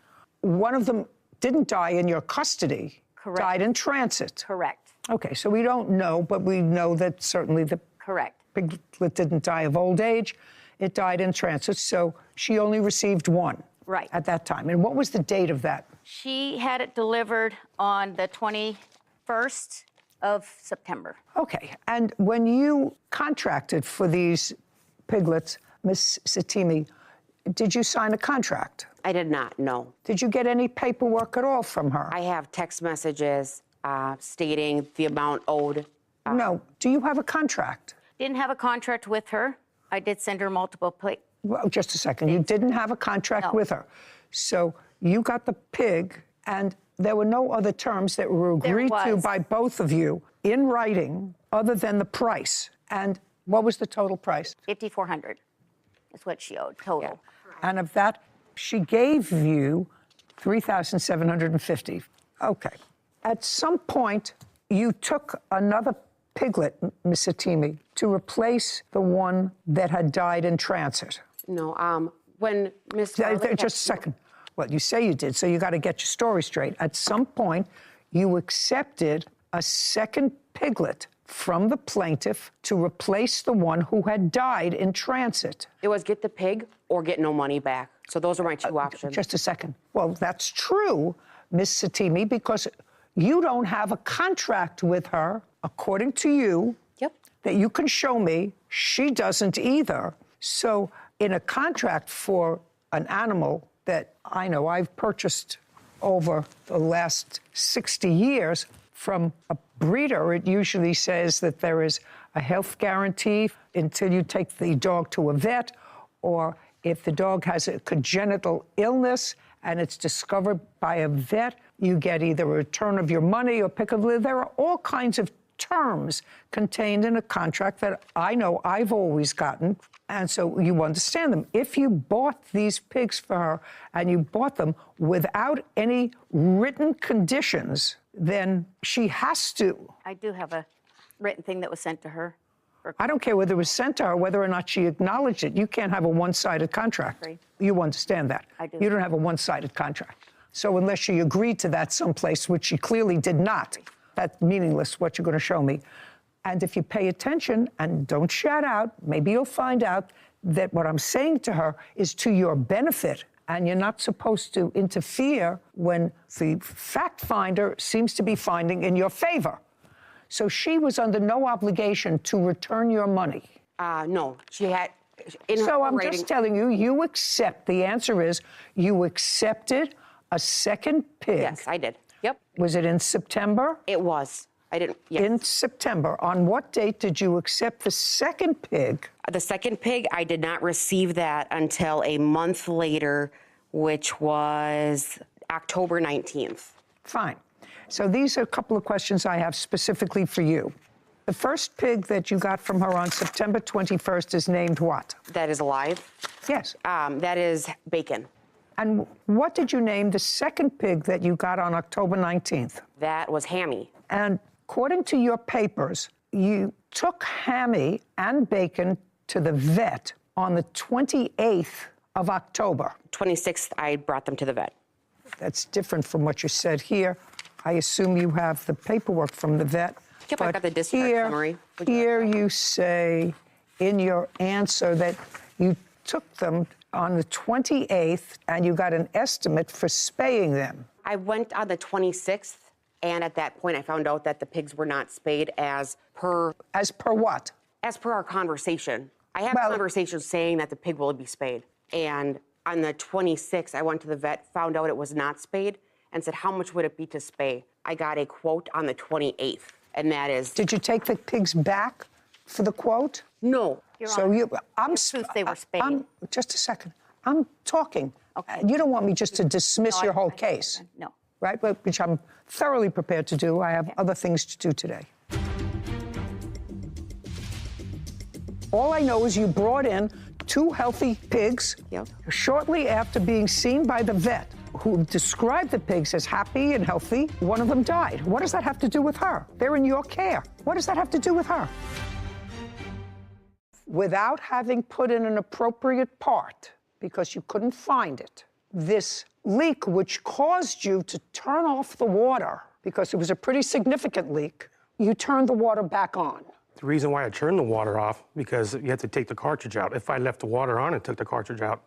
One of them didn't die in your custody. Correct. Died in transit. Correct. Okay, so we don't know, but we know that certainly the Correct. piglet didn't die of old age. It died in transit, so she only received 1. Right. At that time. And what was the date of that? She had it delivered on the 21st of September. Okay. And when you contracted for these piglets, Miss Satimi, did you sign a contract? I did not, no. Did you get any paperwork at all from her? I have text messages stating the amount owed. No. Do you have a contract? Didn't have a contract with her. I did send her multiple Well, just a second. You didn't have a contract with her. So you got the pig, and there were no other terms that were agreed to by both of you in writing other than the price. And what was the total price? $5,400 is what she owed total. Yeah. And of that, she gave you $3,750. Okay. At some point, you took another piglet, Miss Satimi, to replace the one that had died in transit. No, when Miss Just a second. Well, you say you did, so you got to get your story straight. At some point, you accepted a second piglet from the plaintiff to replace the one who had died in transit. It was get the pig or get no money back. So those are my 2 options. Just a second. Well, that's true, Miss Satimi, because you don't have a contract with her, according to you, that you can show me. She doesn't either. So in a contract for an animal that I know I've purchased over the last 60 years from a breeder, it usually says that there is a health guarantee until you take the dog to a vet, or if the dog has a congenital illness and it's discovered by a vet, you get either a return of your money or pick of litter. There are all kinds of terms contained in a contract that I know I've always gotten, and so you understand them. If you bought these pigs for her and you bought them without any written conditions, then she has to. I do have a written thing that was sent to her. I don't care whether it was sent to her, whether or not she acknowledged it. You can't have a one-sided contract. Right. You understand that. I do. You don't have a one-sided contract. So unless she agreed to that someplace, which she clearly did not, that's meaningless, what you're going to show me. And if you pay attention and don't shout out, maybe you'll find out that what I'm saying to her is to your benefit, and you're not supposed to interfere when the fact finder seems to be finding in your favor. So she was under no obligation to return your money. No, she had. So I'm just telling you, you accept. The answer is you accepted a second pig. Yes, I did. Yep. Was it in September? It was. I didn't. Yes. In September. On what date did you accept the second pig? The second pig, I did not receive that until a month later, which was October 19th. Fine. So these are a couple of questions I have specifically for you. The first pig that you got from her on September 21st is named what? That is alive? Yes. That is Bacon. And what did you name the second pig that you got on October 19th? That was Hammy. And according to your papers, you took Hammy and Bacon to the vet on the 28th of October. 26th, I brought them to the vet. That's different from what you said here. I assume you have the paperwork from the vet. Yep, I got the discharge summary. Here you say in your answer that you took them on the 28th and you got an estimate for spaying them. I went on the 26th, and at that point I found out that the pigs were not spayed as per... As per what? As per our conversation, I had conversations saying that the pig will be spayed. And on the 26th, I went to the vet, found out it was not spayed, and said, how much would it be to spay? I got a quote on the 28th, and that is... Did you take the pigs back for the quote? No. So you, I'm... proof they were spayed. Just a second. I'm talking. Okay. You don't want me just to dismiss your whole case. No. Right? Which I'm thoroughly prepared to do. I have other things to do today. All I know is you brought in 2 healthy pigs shortly after being seen by the vet, who described the pigs as happy and healthy. One of them died. What does that have to do with her? They're in your care. What does that have to do with her? Without having put in an appropriate part, because you couldn't find it, this leak, which caused you to turn off the water, because it was a pretty significant leak, you turned the water back on. The reason why I turned the water off, because you have to take the cartridge out. If I left the water on and took the cartridge out,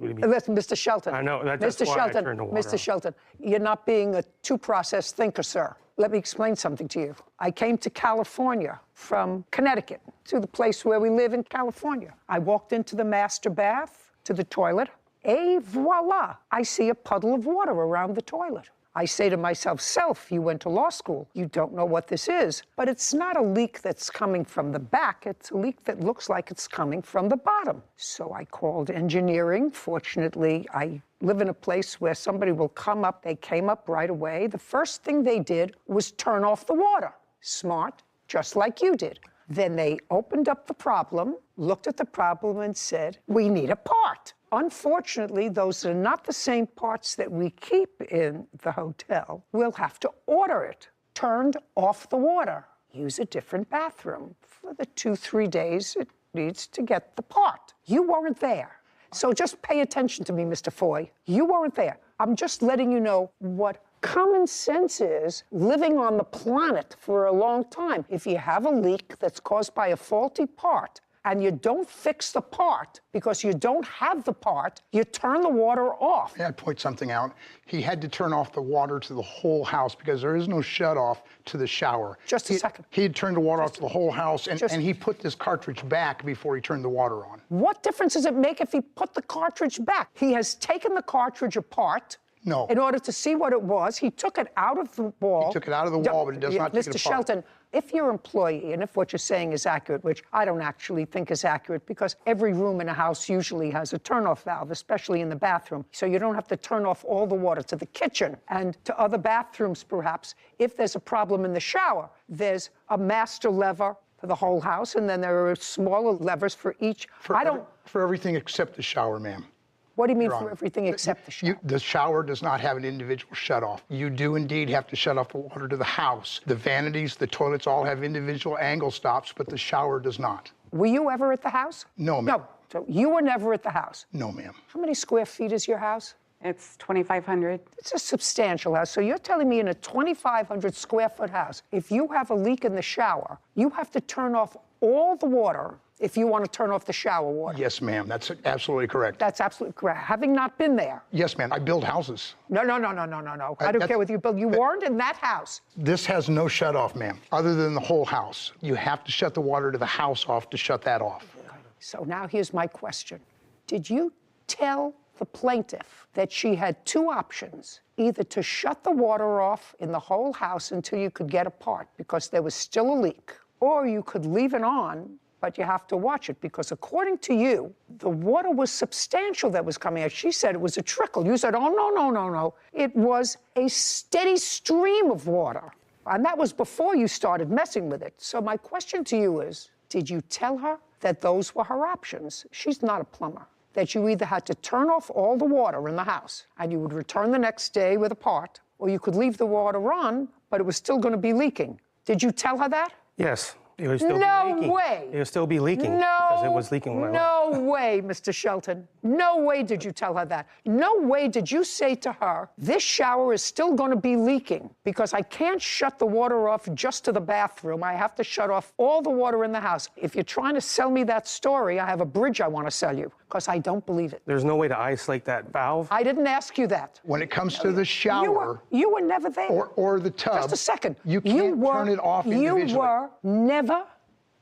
Listen, Mr. Shelton. I know, that's why I turned the water Mr. off. Shelton, you're not being a two-process thinker, sir. Let me explain something to you. I came to California from Connecticut to the place where we live in California. I walked into the master bath, to the toilet, et voila, I see a puddle of water around the toilet. I say to myself, Self, you went to law school. You don't know what this is. But it's not a leak that's coming from the back. It's a leak that looks like it's coming from the bottom. So I called engineering. Fortunately, I live in a place where somebody will come up. They came up right away. The first thing they did was turn off the water. Smart, just like you did. Then they opened up the problem, looked at the problem and said, we need a part. Unfortunately, those are not the same parts that we keep in the hotel. We'll have to order it. Turned off the water. Use a different bathroom. For the 2-3 days it needs to get the part. You weren't there. So just pay attention to me, Mr. Foy. You weren't there. I'm just letting you know what common sense is living on the planet for a long time. If you have a leak that's caused by a faulty part, and you don't fix the part because you don't have the part, you turn the water off. May I point something out? He had to turn off the water to the whole house because there is no shut-off to the shower. Just a second. He had turned the water off to the whole house, and he put this cartridge back before he turned the water on. What difference does it make if he put the cartridge back? He has taken the cartridge apart. No. In order to see what it was, he took it out of the wall. He took it out of the wall, but it does not take it apart. Mr. Shelton, if your employee, and if what you're saying is accurate, which I don't actually think is accurate, because every room in a house usually has a turn-off valve, especially in the bathroom, so you don't have to turn off all the water to the kitchen and to other bathrooms, perhaps. If there's a problem in the shower, there's a master lever for the whole house, and then there are smaller levers for each. For everything except the shower, ma'am. What do you mean for everything except the shower? The shower does not have an individual shut-off. You do indeed have to shut off the water to the house. The vanities, the toilets all have individual angle stops, but the shower does not. Were you ever at the house? No, ma'am. No, so you were never at the house? No, ma'am. How many square feet is your house? It's 2,500. It's a substantial house. So you're telling me in a 2,500 square foot house, if you have a leak in the shower, you have to turn off all the water if you want to turn off the shower water? Yes, ma'am. That's absolutely correct. That's absolutely correct. Having not been there. Yes, ma'am. I build houses. No. I don't care what you build. You weren't in that house. This has no shut-off, ma'am, other than the whole house. You have to shut the water to the house off to shut that off. So now here's my question. Did you tell the plaintiff that she had 2 options, either to shut the water off in the whole house until you could get a part because there was still a leak, or you could leave it on, but you have to watch it because according to you, the water was substantial that was coming out. She said it was a trickle. You said, oh, no. It was a steady stream of water. And that was before you started messing with it. So my question to you is, did you tell her that those were her options? She's not a plumber. That you either had to turn off all the water in the house and you would return the next day with a part, or you could leave the water on, but it was still going to be leaking. Did you tell her that? Yes. It would still be leaking. No way. It would still be leaking because it was leaking when I left. No way, Mr. Shelton. No way did you tell her that. No way did you say to her, this shower is still going to be leaking because I can't shut the water off just to the bathroom. I have to shut off all the water in the house. If you're trying to sell me that story, I have a bridge I want to sell you because I don't believe it. There's no way to isolate that valve? I didn't ask you that. When it comes to the shower... You were never there. Or the tub... Just a second. You can't turn it off individually. You were never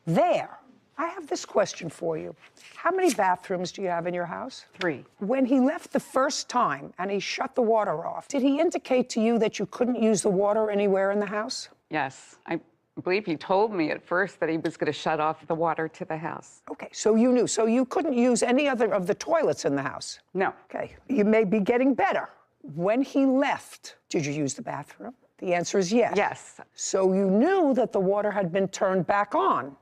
there. I have this question for you. How many bathrooms do you have in your house? 3. When he left the first time and he shut the water off, did he indicate to you that you couldn't use the water anywhere in the house? Yes. I believe he told me at first that he was going to shut off the water to the house. Okay, so you knew. So you couldn't use any other of the toilets in the house? No. Okay, you may be getting better. When he left, did you use the bathroom? The answer is yes. Yes. So you knew that the water had been turned back on?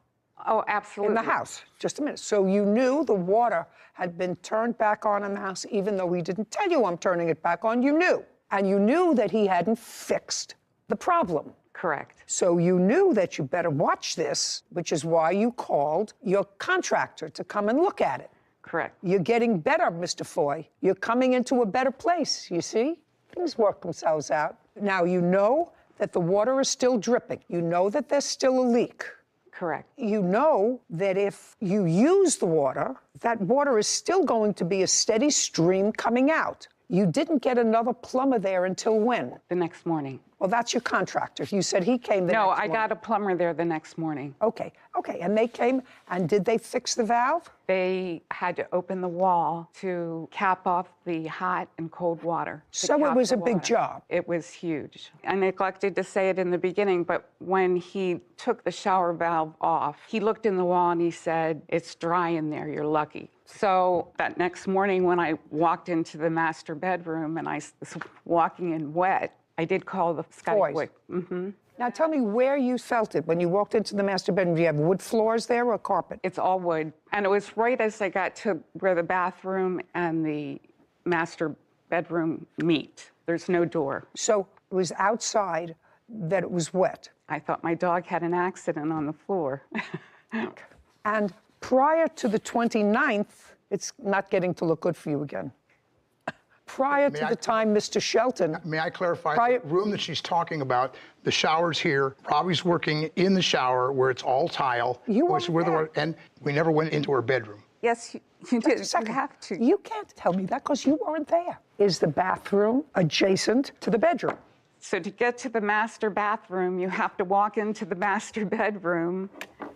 Oh, absolutely. In the house. Just a minute. So you knew the water had been turned back on in the house, even though he didn't tell you I'm turning it back on, you knew. And you knew that he hadn't fixed the problem. Correct. So you knew that you better watch this, which is why you called your contractor to come and look at it. Correct. You're getting better, Mr. Foy. You're coming into a better place, you see? Things work themselves out. Now, you know that the water is still dripping. You know that there's still a leak. Correct. You know that if you use the water, that water is still going to be a steady stream coming out. You didn't get another plumber there until when? The next morning. Well, that's your contractor. You said he came the next morning. No, I got a plumber there the next morning. Okay. And they came, and did they fix the valve? They had to open the wall to cap off the hot and cold water. So it was a big job. It was huge. I neglected to say it in the beginning, but when he took the shower valve off, he looked in the wall and he said, "It's dry in there, you're lucky." So that next morning when I walked into the master bedroom and I was walking in wet, I did call the Skywick. Mm-hmm. Now tell me where you felt it when you walked into the master bedroom. Do you have wood floors there or carpet? It's all wood. And it was right as I got to where the bathroom and the master bedroom meet. There's no door. So it was outside that it was wet. I thought my dog had an accident on the floor. And prior to the 29th, it's not getting to look good for you again. Prior to the time, Mr. Shelton. May I clarify? The room that she's talking about, the shower's here. Robbie's working in the shower where it's all tile. You weren't there. And we never went into her bedroom. Yes, you did. You have to. You can't tell me that because you weren't there. Is the bathroom adjacent to the bedroom? So to get to the master bathroom, you have to walk into the master bedroom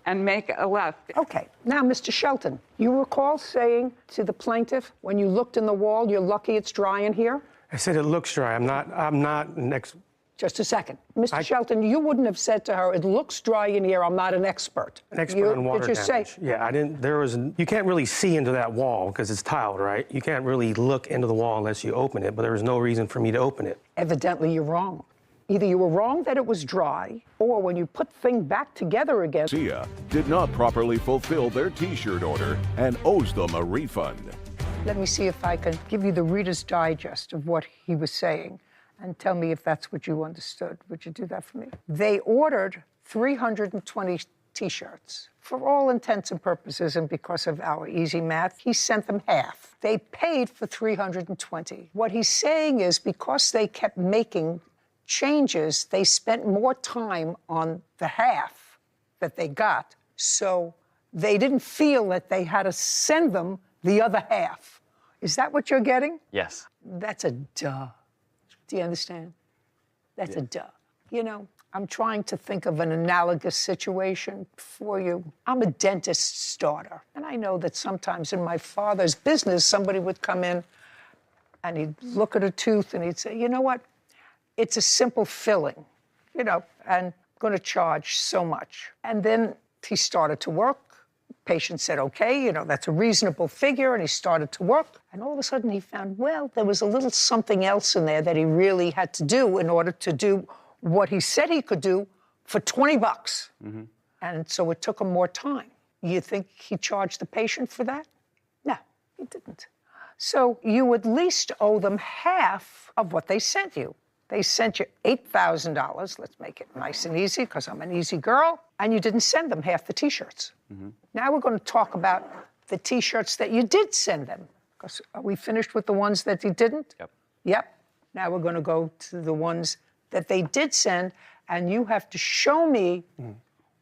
and make a left. Okay. Now, Mr. Shelton, you recall saying to the plaintiff, when you looked in the wall, you're lucky it's dry in here? I said it looks dry. I'm not next. Just a second. Mr. Shelton, you wouldn't have said to her, it looks dry in here, I'm not an expert. An expert on water damage. Say? Yeah, I didn't, you can't really see into that wall because it's tiled, right? You can't really look into the wall unless you open it, but there was no reason for me to open it. Evidently, you're wrong. Either you were wrong that it was dry, or when you put the thing back together again. Sia did not properly fulfill their T-shirt order and owes them a refund. Let me see if I can give you the Reader's Digest of what he was saying and tell me if that's what you understood. Would you do that for me? They ordered 320 T-shirts. For all intents and purposes, and because of our easy math, he sent them half. They paid for 320. What he's saying is because they kept making changes, they spent more time on the half that they got, so they didn't feel that they had to send them the other half. Is that what you're getting? Yes. That's a duh. Do you understand? That's a duh. You know, I'm trying to think of an analogous situation for you. I'm a dentist's daughter, and I know that sometimes in my father's business, somebody would come in and he'd look at a tooth and he'd say, you know what? It's a simple filling, you know, and I'm going to charge so much. And then he started to work. Patient said, okay, you know, that's a reasonable figure. And he started to work. And all of a sudden he found, well, there was a little something else in there that he really had to do in order to do what he said he could do for 20 bucks. Mm-hmm. And so it took him more time. You think he charged the patient for that? No, he didn't. So you at least owe them half of what they sent you. They sent you $8,000. Let's make it nice and easy because I'm an easy girl. And you didn't send them half the T-shirts. Mm-hmm. Now we're going to talk about the T-shirts that you did send them. Because are we finished with the ones that you didn't? Yep. Now we're going to go to the ones that they did send. And you have to show me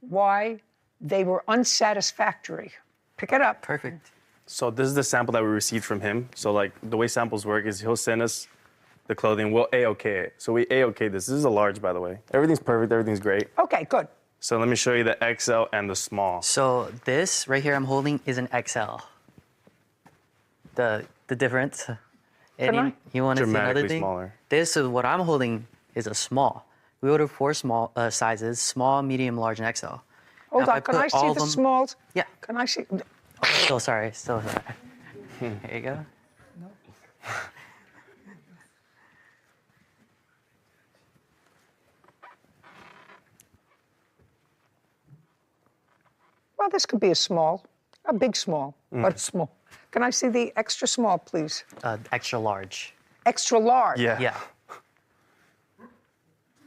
why they were unsatisfactory. Pick it up. Perfect. So this is the sample that we received from him. So like the way samples work is he'll send us the clothing, we'll A-OK it. So we A-OK this. This is a large, by the way. Everything's perfect, everything's great. Okay, good. So let me show you the XL and the small. So this right here I'm holding is an XL. The difference. And you want to see another thing? Smaller. This is what I'm holding is a small. We ordered 4 small sizes: small, medium, large, and XL. Hold on, can I see the smalls? Yeah. Can I see? Oh, still sorry. Here you go. Well, this could be a small, a big small, but small. Can I see the extra small, please? Extra large. Extra large? Yeah.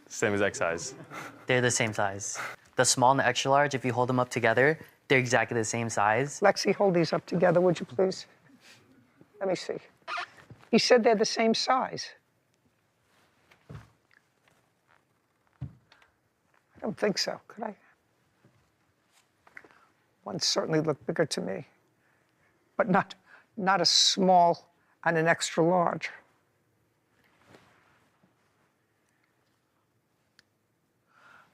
Same exact size. They're the same size. The small and the extra large, if you hold them up together, they're exactly the same size. Lexi, hold these up together, would you please? Let me see. He said they're the same size. I don't think so. Could I? One certainly looked bigger to me, but not a small and an extra large.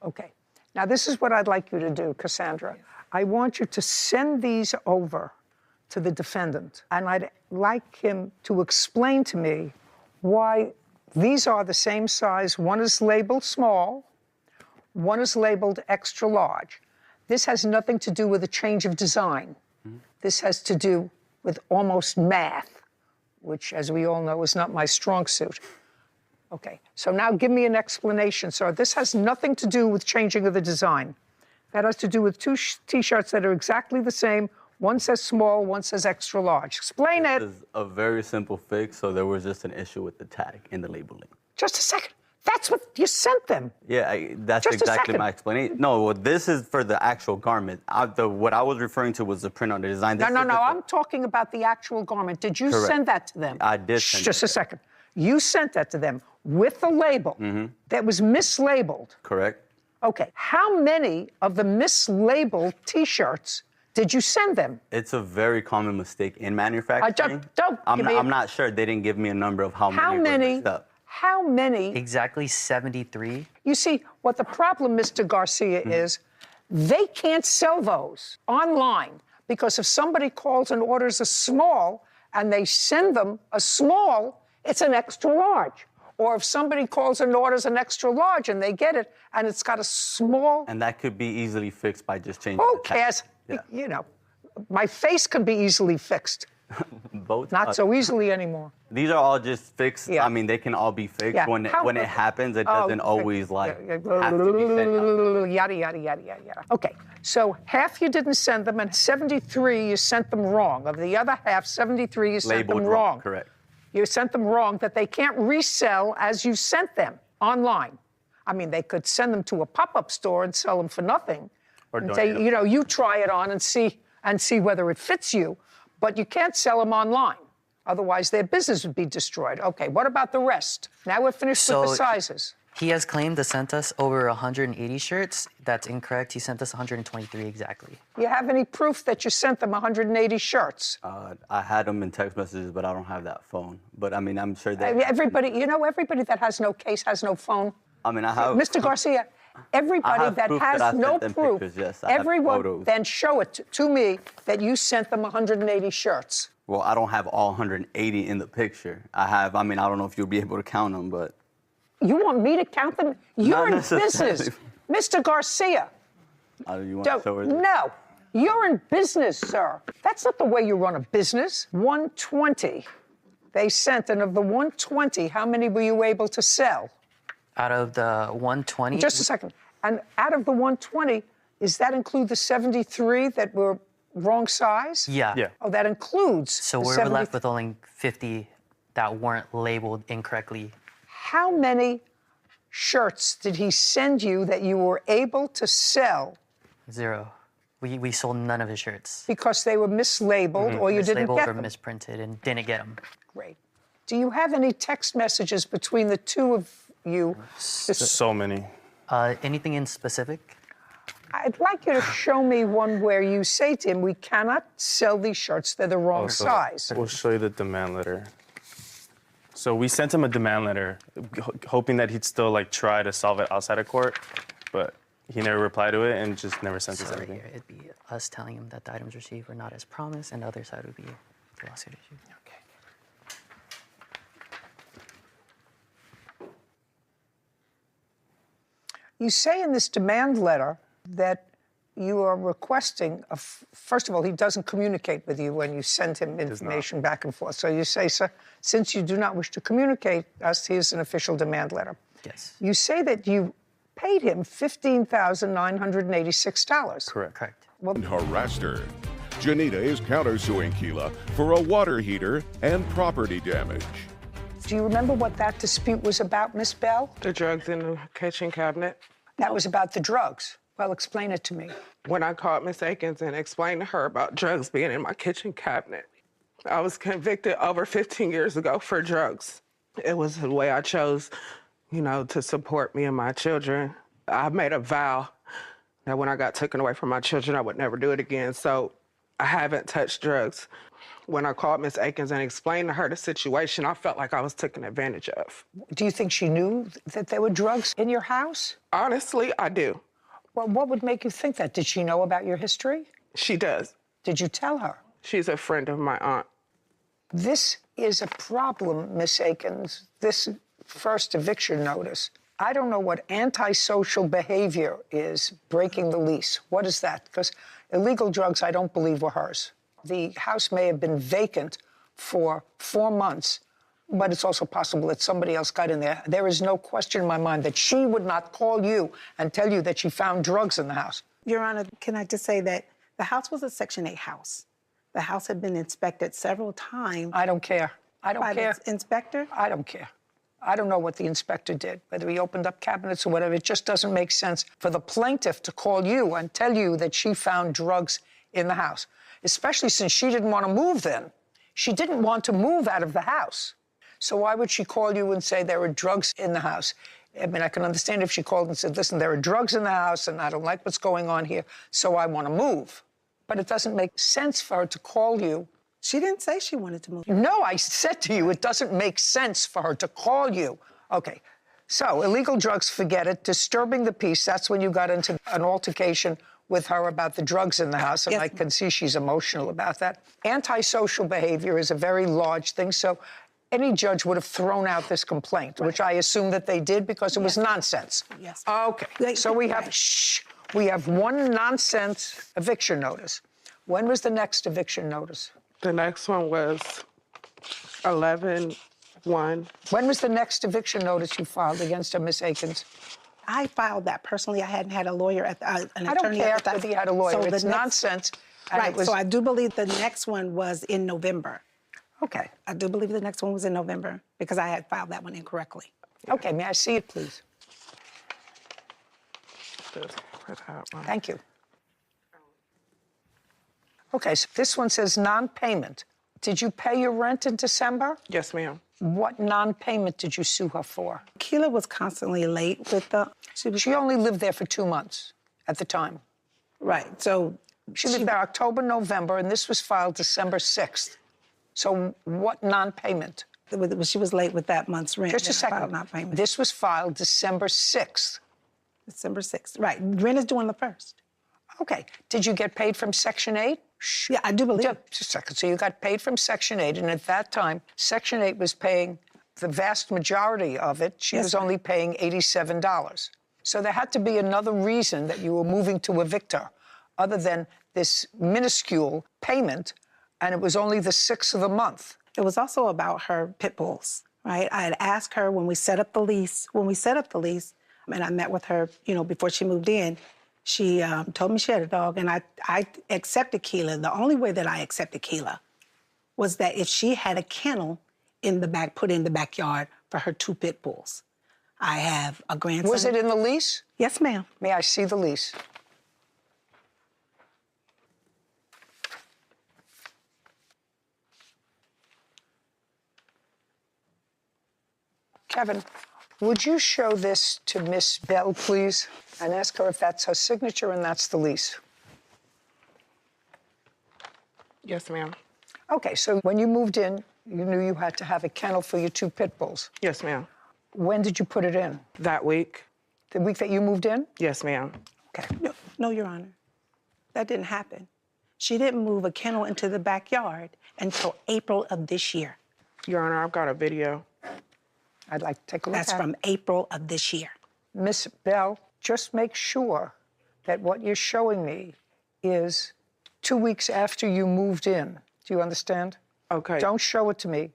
Okay, now this is what I'd like you to do, Cassandra. I want you to send these over to the defendant, and I'd like him to explain to me why these are the same size. One is labeled small, one is labeled extra large. This has nothing to do with a change of design. This has to do with almost math, which, as we all know, is not my strong suit. Okay, so now give me an explanation, sir. This has nothing to do with changing of the design. That has to do with 2 T-shirts that are exactly the same. One says small, one says extra large. Explain it. This is a very simple fix, so there was just an issue with the tag in the labeling. Just a second. That's what you sent them. Yeah, that's Just a exactly second. my explanation. No, well, this is for the actual garment. What I was referring to was the print on the design. No, I'm talking about the actual garment. Did you Correct. send that to them? I did send Just it. a second. You sent that to them with the label that was mislabeled. Correct. Okay, how many of the mislabeled T-shirts did you send them? It's a very common mistake in manufacturing. Don't give me I'm not sure. They didn't give me a number of how many were mixed up. How many? Exactly 73. You see, what the problem, Mr. Garcia, is they can't sell those online because if somebody calls and orders a small and they send them a small, it's an extra large. Or if somebody calls and orders an extra large and they get it and it's got a small. And that could be easily fixed by just changing Who the tag. cares? Yeah. You know, my face can be easily fixed. Both. Not so easily anymore. These are all just fixed. Yeah. I mean, they can all be fixed. Yeah. When it happens, it doesn't always have to be sent out. Yada, yada, yada, yada, yada. Okay, so half you didn't send them and 73 you sent them wrong. Of the other half, 73 you sent Labeled them wrong. Correct. You sent them wrong that they can't resell as you sent them online. I mean, they could send them to a pop-up store and sell them for nothing. Or and donate say, them. you know, you try it on and see whether it fits you. But you can't sell them online. Otherwise, their business would be destroyed. Okay, what about the rest? Now we're finished with the sizes. He has claimed to sent us over 180 shirts. That's incorrect. He sent us 123 exactly. Do you have any proof that you sent them 180 shirts? I had them in text messages, but I don't have that phone. But I mean, I'm sure that Everybody that has no case has no phone. I mean, I have. Mr. Garcia, everybody that proof that has I sent no them proof, pictures, yes. I have everyone photos. then show it to me that you sent them 180 shirts. Well, I don't have all 180 in the picture. I don't know if you'll be able to count them, but. You want me to count them? You're in necessarily. business. Mr. Garcia. You want to show her? No, you're in business, sir. That's not the way you run a business. 120 they sent, and of the 120, how many were you able to sell? Out of the 120? Just a second. And out of the 120, does that include the 73 that were wrong size? Yeah. Oh, that includes. So the we're 70 left with only 50 that weren't labeled incorrectly. How many shirts did he send you that you were able to sell 0. We sold none of his shirts. because they were mislabeled or you didn't Mislabeled get or them? misprinted and didn't get them. Great. Do you have any text messages between the two of you? So many. Anything in specific? I'd like you to show me one where you say to him, we cannot sell these shirts, they're the wrong size. We'll show you the demand letter. So we sent him a demand letter, hoping that he'd still try to solve it outside of court, but he never replied to it and just never sent us So right anything. here, it'd be us telling him that the items received were not as promised, and the other side would be the lawsuit issue. You say in this demand letter that you are requesting, first of all, he doesn't communicate with you when you send him information back and forth. So you say, sir, since you do not wish to communicate us, here's an official demand letter. Yes. You say that you paid him $15,986. Correct. And harassed her. Janita is countersuing Keela for a water heater and property damage. Do you remember what that dispute was about, Miss Bell? The drugs in the kitchen cabinet. That was about the drugs. Well, explain it to me. When I called Miss Akins and explained to her about drugs being in my kitchen cabinet, I was convicted over 15 years ago for drugs. It was the way I chose, to support me and my children. I made a vow that when I got taken away from my children, I would never do it again. So I haven't touched drugs. When I called Miss Akins and explained to her the situation, I felt like I was taken advantage of. Do you think she knew that there were drugs in your house? Honestly, I do. Well, what would make you think that? Did she know about your history? She does. Did you tell her? She's a friend of my aunt. This is a problem, Miss Akins, this first eviction notice. I don't know what antisocial behavior is, breaking the lease. What is that? Because illegal drugs, I don't believe, were hers. The house may have been vacant for 4 months, but it's also possible that somebody else got in there. There is no question in my mind that she would not call you and tell you that she found drugs in the house. Your Honor, can I just say that the house was a Section 8 house. The house had been inspected several times. I don't care. I don't care. By the inspector? I don't care. I don't know what the inspector did, whether he opened up cabinets or whatever. It just doesn't make sense for the plaintiff to call you and tell you that she found drugs in the house, especially since she didn't want to move then. She didn't want to move out of the house. So why would she call you and say there were drugs in the house? I mean, I can understand if she called and said, listen, there are drugs in the house and I don't like what's going on here, so I want to move. But it doesn't make sense for her to call you. She didn't say she wanted to move. No, I said to you, it doesn't make sense for her to call you. Okay, so illegal drugs, forget it. Disturbing the peace, that's when you got into an altercation with her about the drugs in the house, and yes, I can see she's emotional about that. Antisocial behavior is a very large thing, so any judge would have thrown out this complaint, which I assume that they did because it was nonsense. Yes. Okay, so we have, we have one nonsense eviction notice. When was the next eviction notice? The next one was 11/1. When was the next eviction notice you filed against her, Miss Akins? I filed that personally. I hadn't had a lawyer at an attorney. I don't care at the time. if you had a lawyer. So it's nonsense. Right. So I do believe the next one was in November. Okay. I do believe the next one was in November because I had filed that one incorrectly. Okay. May I see it, please? Thank you. Okay, so this one says non-payment. Did you pay your rent in December? Yes, ma'am. What non-payment did you sue her for? Keela was constantly late with the... She only lived there for 2 months at the time. Right, so... She lived there October, November, and this was filed December 6th. So what non-payment? She was late with that month's rent. Just a second. Non-payment. This was filed December 6th. December 6th, right. Rent is due on the 1st. Okay. Did you get paid from Section 8? Yeah, I do believe. Just a second. So you got paid from Section 8, and at that time, Section 8 was paying the vast majority of it. She was only paying $87. So there had to be another reason that you were moving to evict her, other than this minuscule payment, and it was only the 6th of the month. It was also about her pit bulls, right? I had asked her when we set up the lease, and I met with her, before she moved in, she told me she had a dog, and I accepted Keela. The only way that I accepted Keela was that if she had a kennel in the back, put in the backyard for her 2 pit bulls. I have a grandson. Was it in the lease? Yes, ma'am. May I see the lease? Kevin, would you show this to Miss Bell, please, and ask her if that's her signature and that's the lease? Yes, ma'am. Okay, so when you moved in, you knew you had to have a kennel for your 2 pit bulls? Yes, ma'am. When did you put it in? That week. The week that you moved in? Yes, ma'am. Okay. No, Your Honor. That didn't happen. She didn't move a kennel into the backyard until April of this year. Your Honor, I've got a video. I'd like to take a look That's at it. from April of this year. Miss Bell, just make sure that what you're showing me is 2 weeks after you moved in. Do you understand? Okay. Don't show it to me.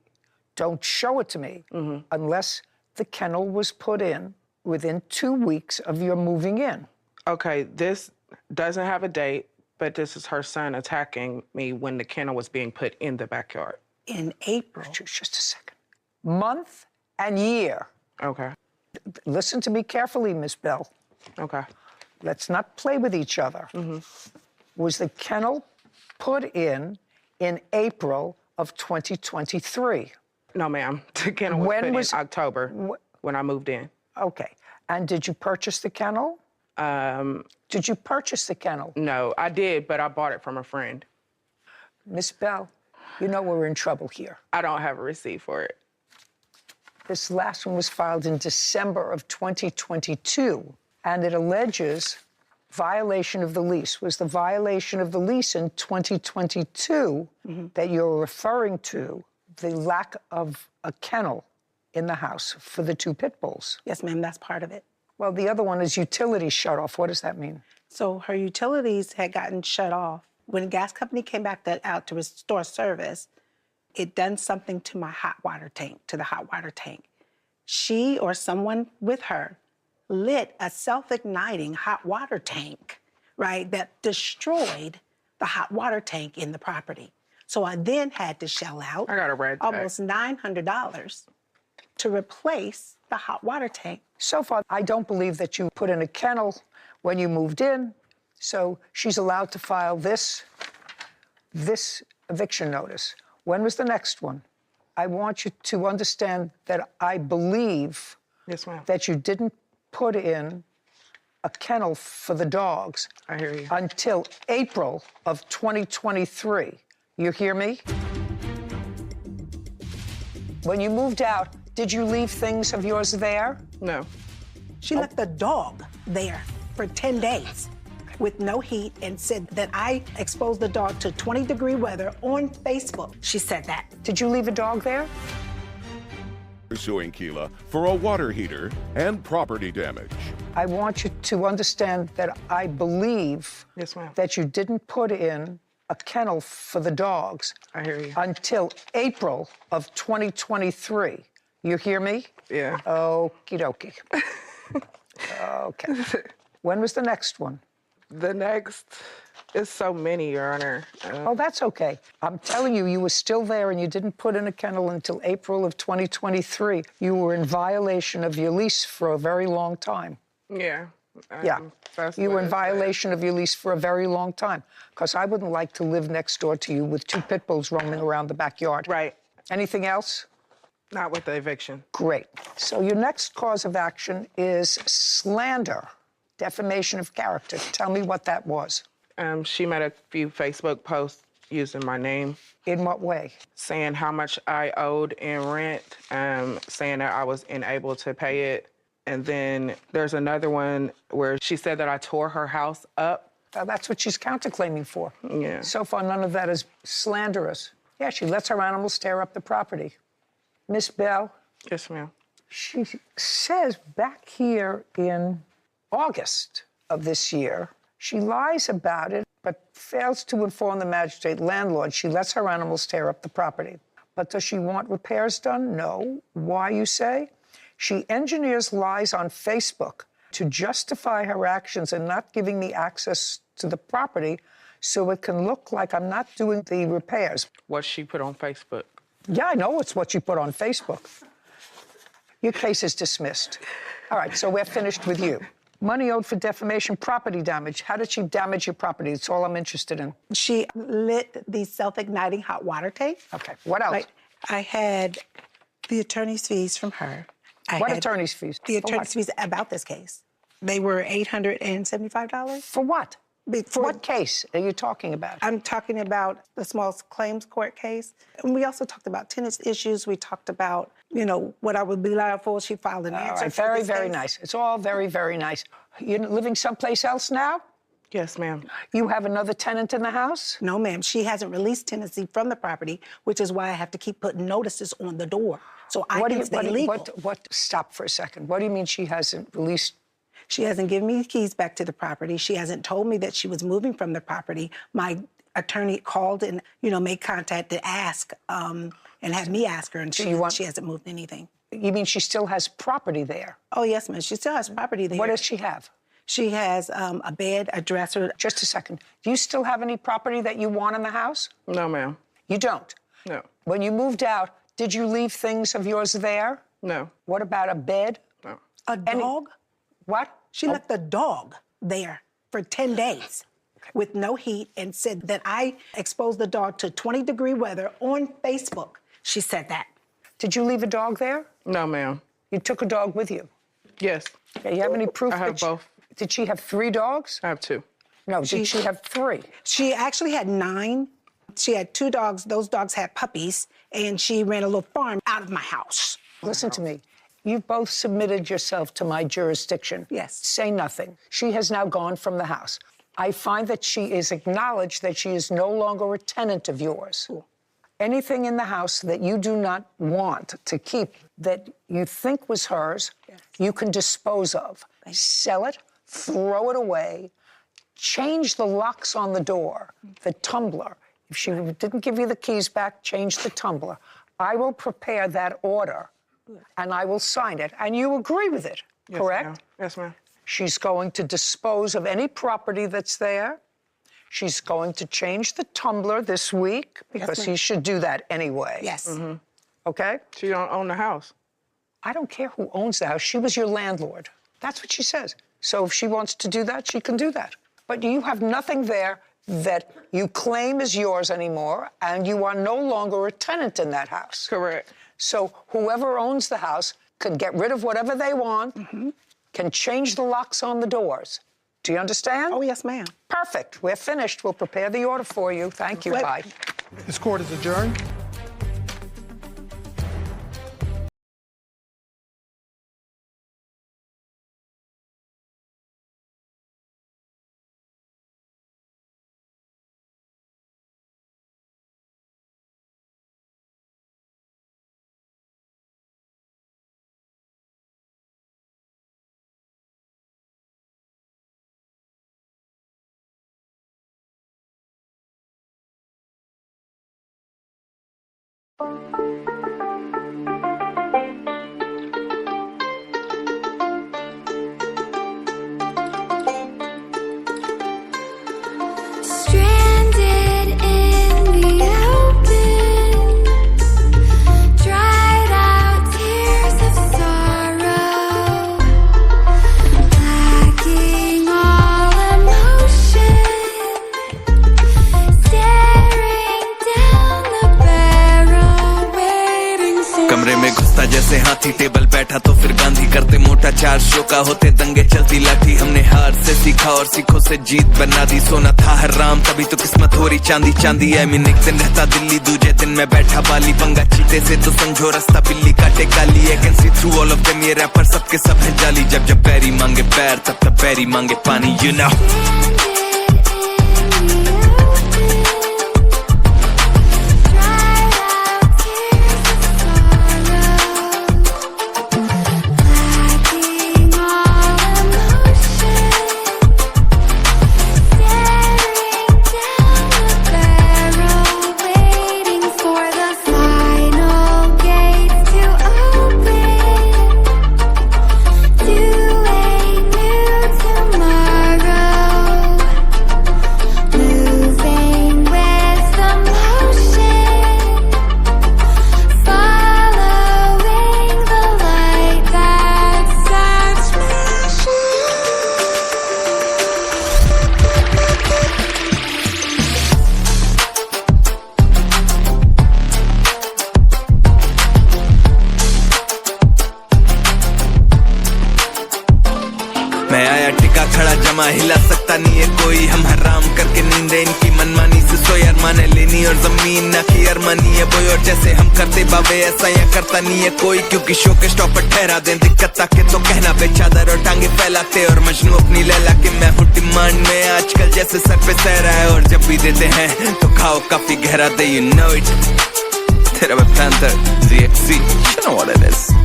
Don't show it to me unless the kennel was put in within 2 weeks of your moving in. Okay, this doesn't have a date, but this is her son attacking me when the kennel was being put in the backyard. In April. Just a second. Month and year. Okay. Listen to me carefully, Miss Bell. Okay. Let's not play with each other. Was the kennel put in April of 2023? No, ma'am. The kennel was put in October when I moved in. Okay. And did you purchase the kennel? Did you purchase the kennel? No, I did, but I bought it from a friend. Miss Bell, you know we're in trouble here. I don't have a receipt for it. This last one was filed in December of 2022, and it alleges violation of the lease. Was the violation of the lease in 2022 that you're referring to the lack of a kennel in the house for the 2 pit bulls? Yes, ma'am, that's part of it. Well, the other one is utilities shut off. What does that mean? So her utilities had gotten shut off. When the gas company came back out to restore service, it done something to my hot water tank, to the hot water tank. She or someone with her lit a self-igniting hot water tank, right, that destroyed the hot water tank in the property. So I then had to shell out I got a red tag. almost $900 to replace the hot water tank. So far, I don't believe that you put in a kennel when you moved in, so she's allowed to file this eviction notice. When was the next one? I want you to understand that I believe yes, ma'am, that you didn't put in a kennel for the dogs I hear you. until April of 2023. You hear me? When you moved out, did you leave things of yours there? No. She left the dog there for 10 days with no heat and said that I exposed the dog to 20-degree weather on Facebook. She said that. Did you leave a dog there? Suing Keela for a water heater and property damage. I want you to understand that I believe yes, ma'am, that you didn't put in a kennel for the dogs I hear you. until April of 2023. You hear me? Yeah. Okie dokie. Okay. When was the next one? The next is so many, Your Honor. Oh, that's okay. I'm telling you, you were still there and you didn't put in a kennel until April of 2023. You were in violation of your lease for a very long time. Yeah. Yeah. That's You what were in it violation of your lease for a very long time. Because I wouldn't like to live next door to you with 2 pit bulls roaming around the backyard. Right. Anything else? Not with the eviction. Great. So your next cause of action is slander, defamation of character. Tell me what that was. She made a few Facebook posts using my name. In what way? Saying how much I owed in rent, saying that I was unable to pay it. And then there's another one where she said that I tore her house up. That's what she's counterclaiming for. Yeah. So far, none of that is slanderous. Yeah, she lets her animals tear up the property. Miss Bell? Yes, ma'am. She says back here in August of this year, she lies about it, but fails to inform the magistrate landlord she lets her animals tear up the property. But does she want repairs done? No. Why, you say? She engineers lies on Facebook to justify her actions and not giving me access to the property so it can look like I'm not doing the repairs. What she put on Facebook. Yeah, I know it's what you put on Facebook. Your case is dismissed. All right, so we're finished with you. Money owed for defamation, property damage. How did she damage your property? That's all I'm interested in. She lit the self-igniting hot water tank. Okay, what else? Like, I had the attorney's fees from her. What attorney's fees? The attorney's fees about this case. They were $875. For what? For what case are you talking about? I'm talking about the small claims court case. And we also talked about tenants issues. We talked about, what I would be liable for. She filed an answer. All right, very, very nice. It's all very, very nice. You're living someplace else now? Yes, ma'am. You have another tenant in the house? No, ma'am. She hasn't released tenancy from the property, which is why I have to keep putting notices on the door so I can stay legal. Stop for a second. What do you mean she hasn't released? She hasn't given me the keys back to the property. She hasn't told me that she was moving from the property. My attorney called and, made contact to ask and had me ask her, and she hasn't moved anything. You mean she still has property there? Oh, yes, ma'am. She still has property there. What does she have? She has a bed, a dresser. Just a second. Do you still have any property that you want in the house? No, ma'am. You don't? No. When you moved out, did you leave things of yours there? No. What about a bed? No. A dog? What? She left the dog there for 10 days with no heat and said that I exposed the dog to 20-degree weather on Facebook. She said that. Did you leave a dog there? No, ma'am. You took a dog with you? Yes. Okay, you have any proof? I have both. Did she have 3 dogs? I have 2. No, did she have 3? She actually had 9. She had 2 dogs. Those dogs had puppies, and she ran a little farm out of my house. Listen to me. You've both submitted yourself to my jurisdiction. Yes. Say nothing. She has now gone from the house. I find that she is acknowledged that she is no longer a tenant of yours. Cool. Anything in the house that you do not want to keep that you think was hers, you can dispose of. Sell it, throw it away, change the locks on the door, the tumbler. If she didn't give you the keys back, change the tumbler. I will prepare that order, and I will sign it, and you agree with it, correct? Ma'am. Yes, ma'am. She's going to dispose of any property that's there. She's going to change the tumbler this week, because he should do that anyway. Yes. Mm-hmm. Okay? She don't own the house. I don't care who owns the house. She was your landlord. That's what she says. So if she wants to do that, she can do that. But you have nothing there that you claim is yours anymore, and you are no longer a tenant in that house. Correct. So whoever owns the house can get rid of whatever they want, can change the locks on the doors. Do you understand? Oh, yes, ma'am. Perfect. We're finished. We'll prepare the order for you. Thank you. Bye. This court is adjourned. Stranded in the open, dried out tears of sorrow, lacking all emotion, staring down the barrel, waiting for कमरे में घुसता जैसे हाथी table बैठा तो फिर गांधी करते मोटा 4 शो का होते दंगे चलती लाठी हमने हार से सीखा और सीखों से जीत बना दी सोना था हराम तभी तो किस्मत हो रही चांदी चांदी है मीन एक दिन रहता दिल्ली दूजे दिन मैं बैठा बाली पंगा चीते से तो समझो रास्ता बिल्ली काटे काली है can see through all of them ये रैपर सबके सब है जाली जब जब बैरी मांगे पैर तब तब बैरी मांगे पानी यू नो मैं आया टिका खड़ा जमा हिला सकता नहीं है कोई हम हराम करके नींदे इनकी मनमानी से सो यार माने लेनी और जमीन ना की अरमानी है बोई और जैसे हम करते बावे ऐसा या करता नहीं है कोई क्योंकि शो के स्टॉपर ठहरा दें दिक्कत आके तो कहना बे चादर और टांगे फैलाते और मजनू अपनी लैला के मैं हूँ डिमांड में आजकल जैसे सर पे सहरा है और जब भी देते हैं तो खाओ काफी गहरा दे you know it तेरा panther ZXC you know what it is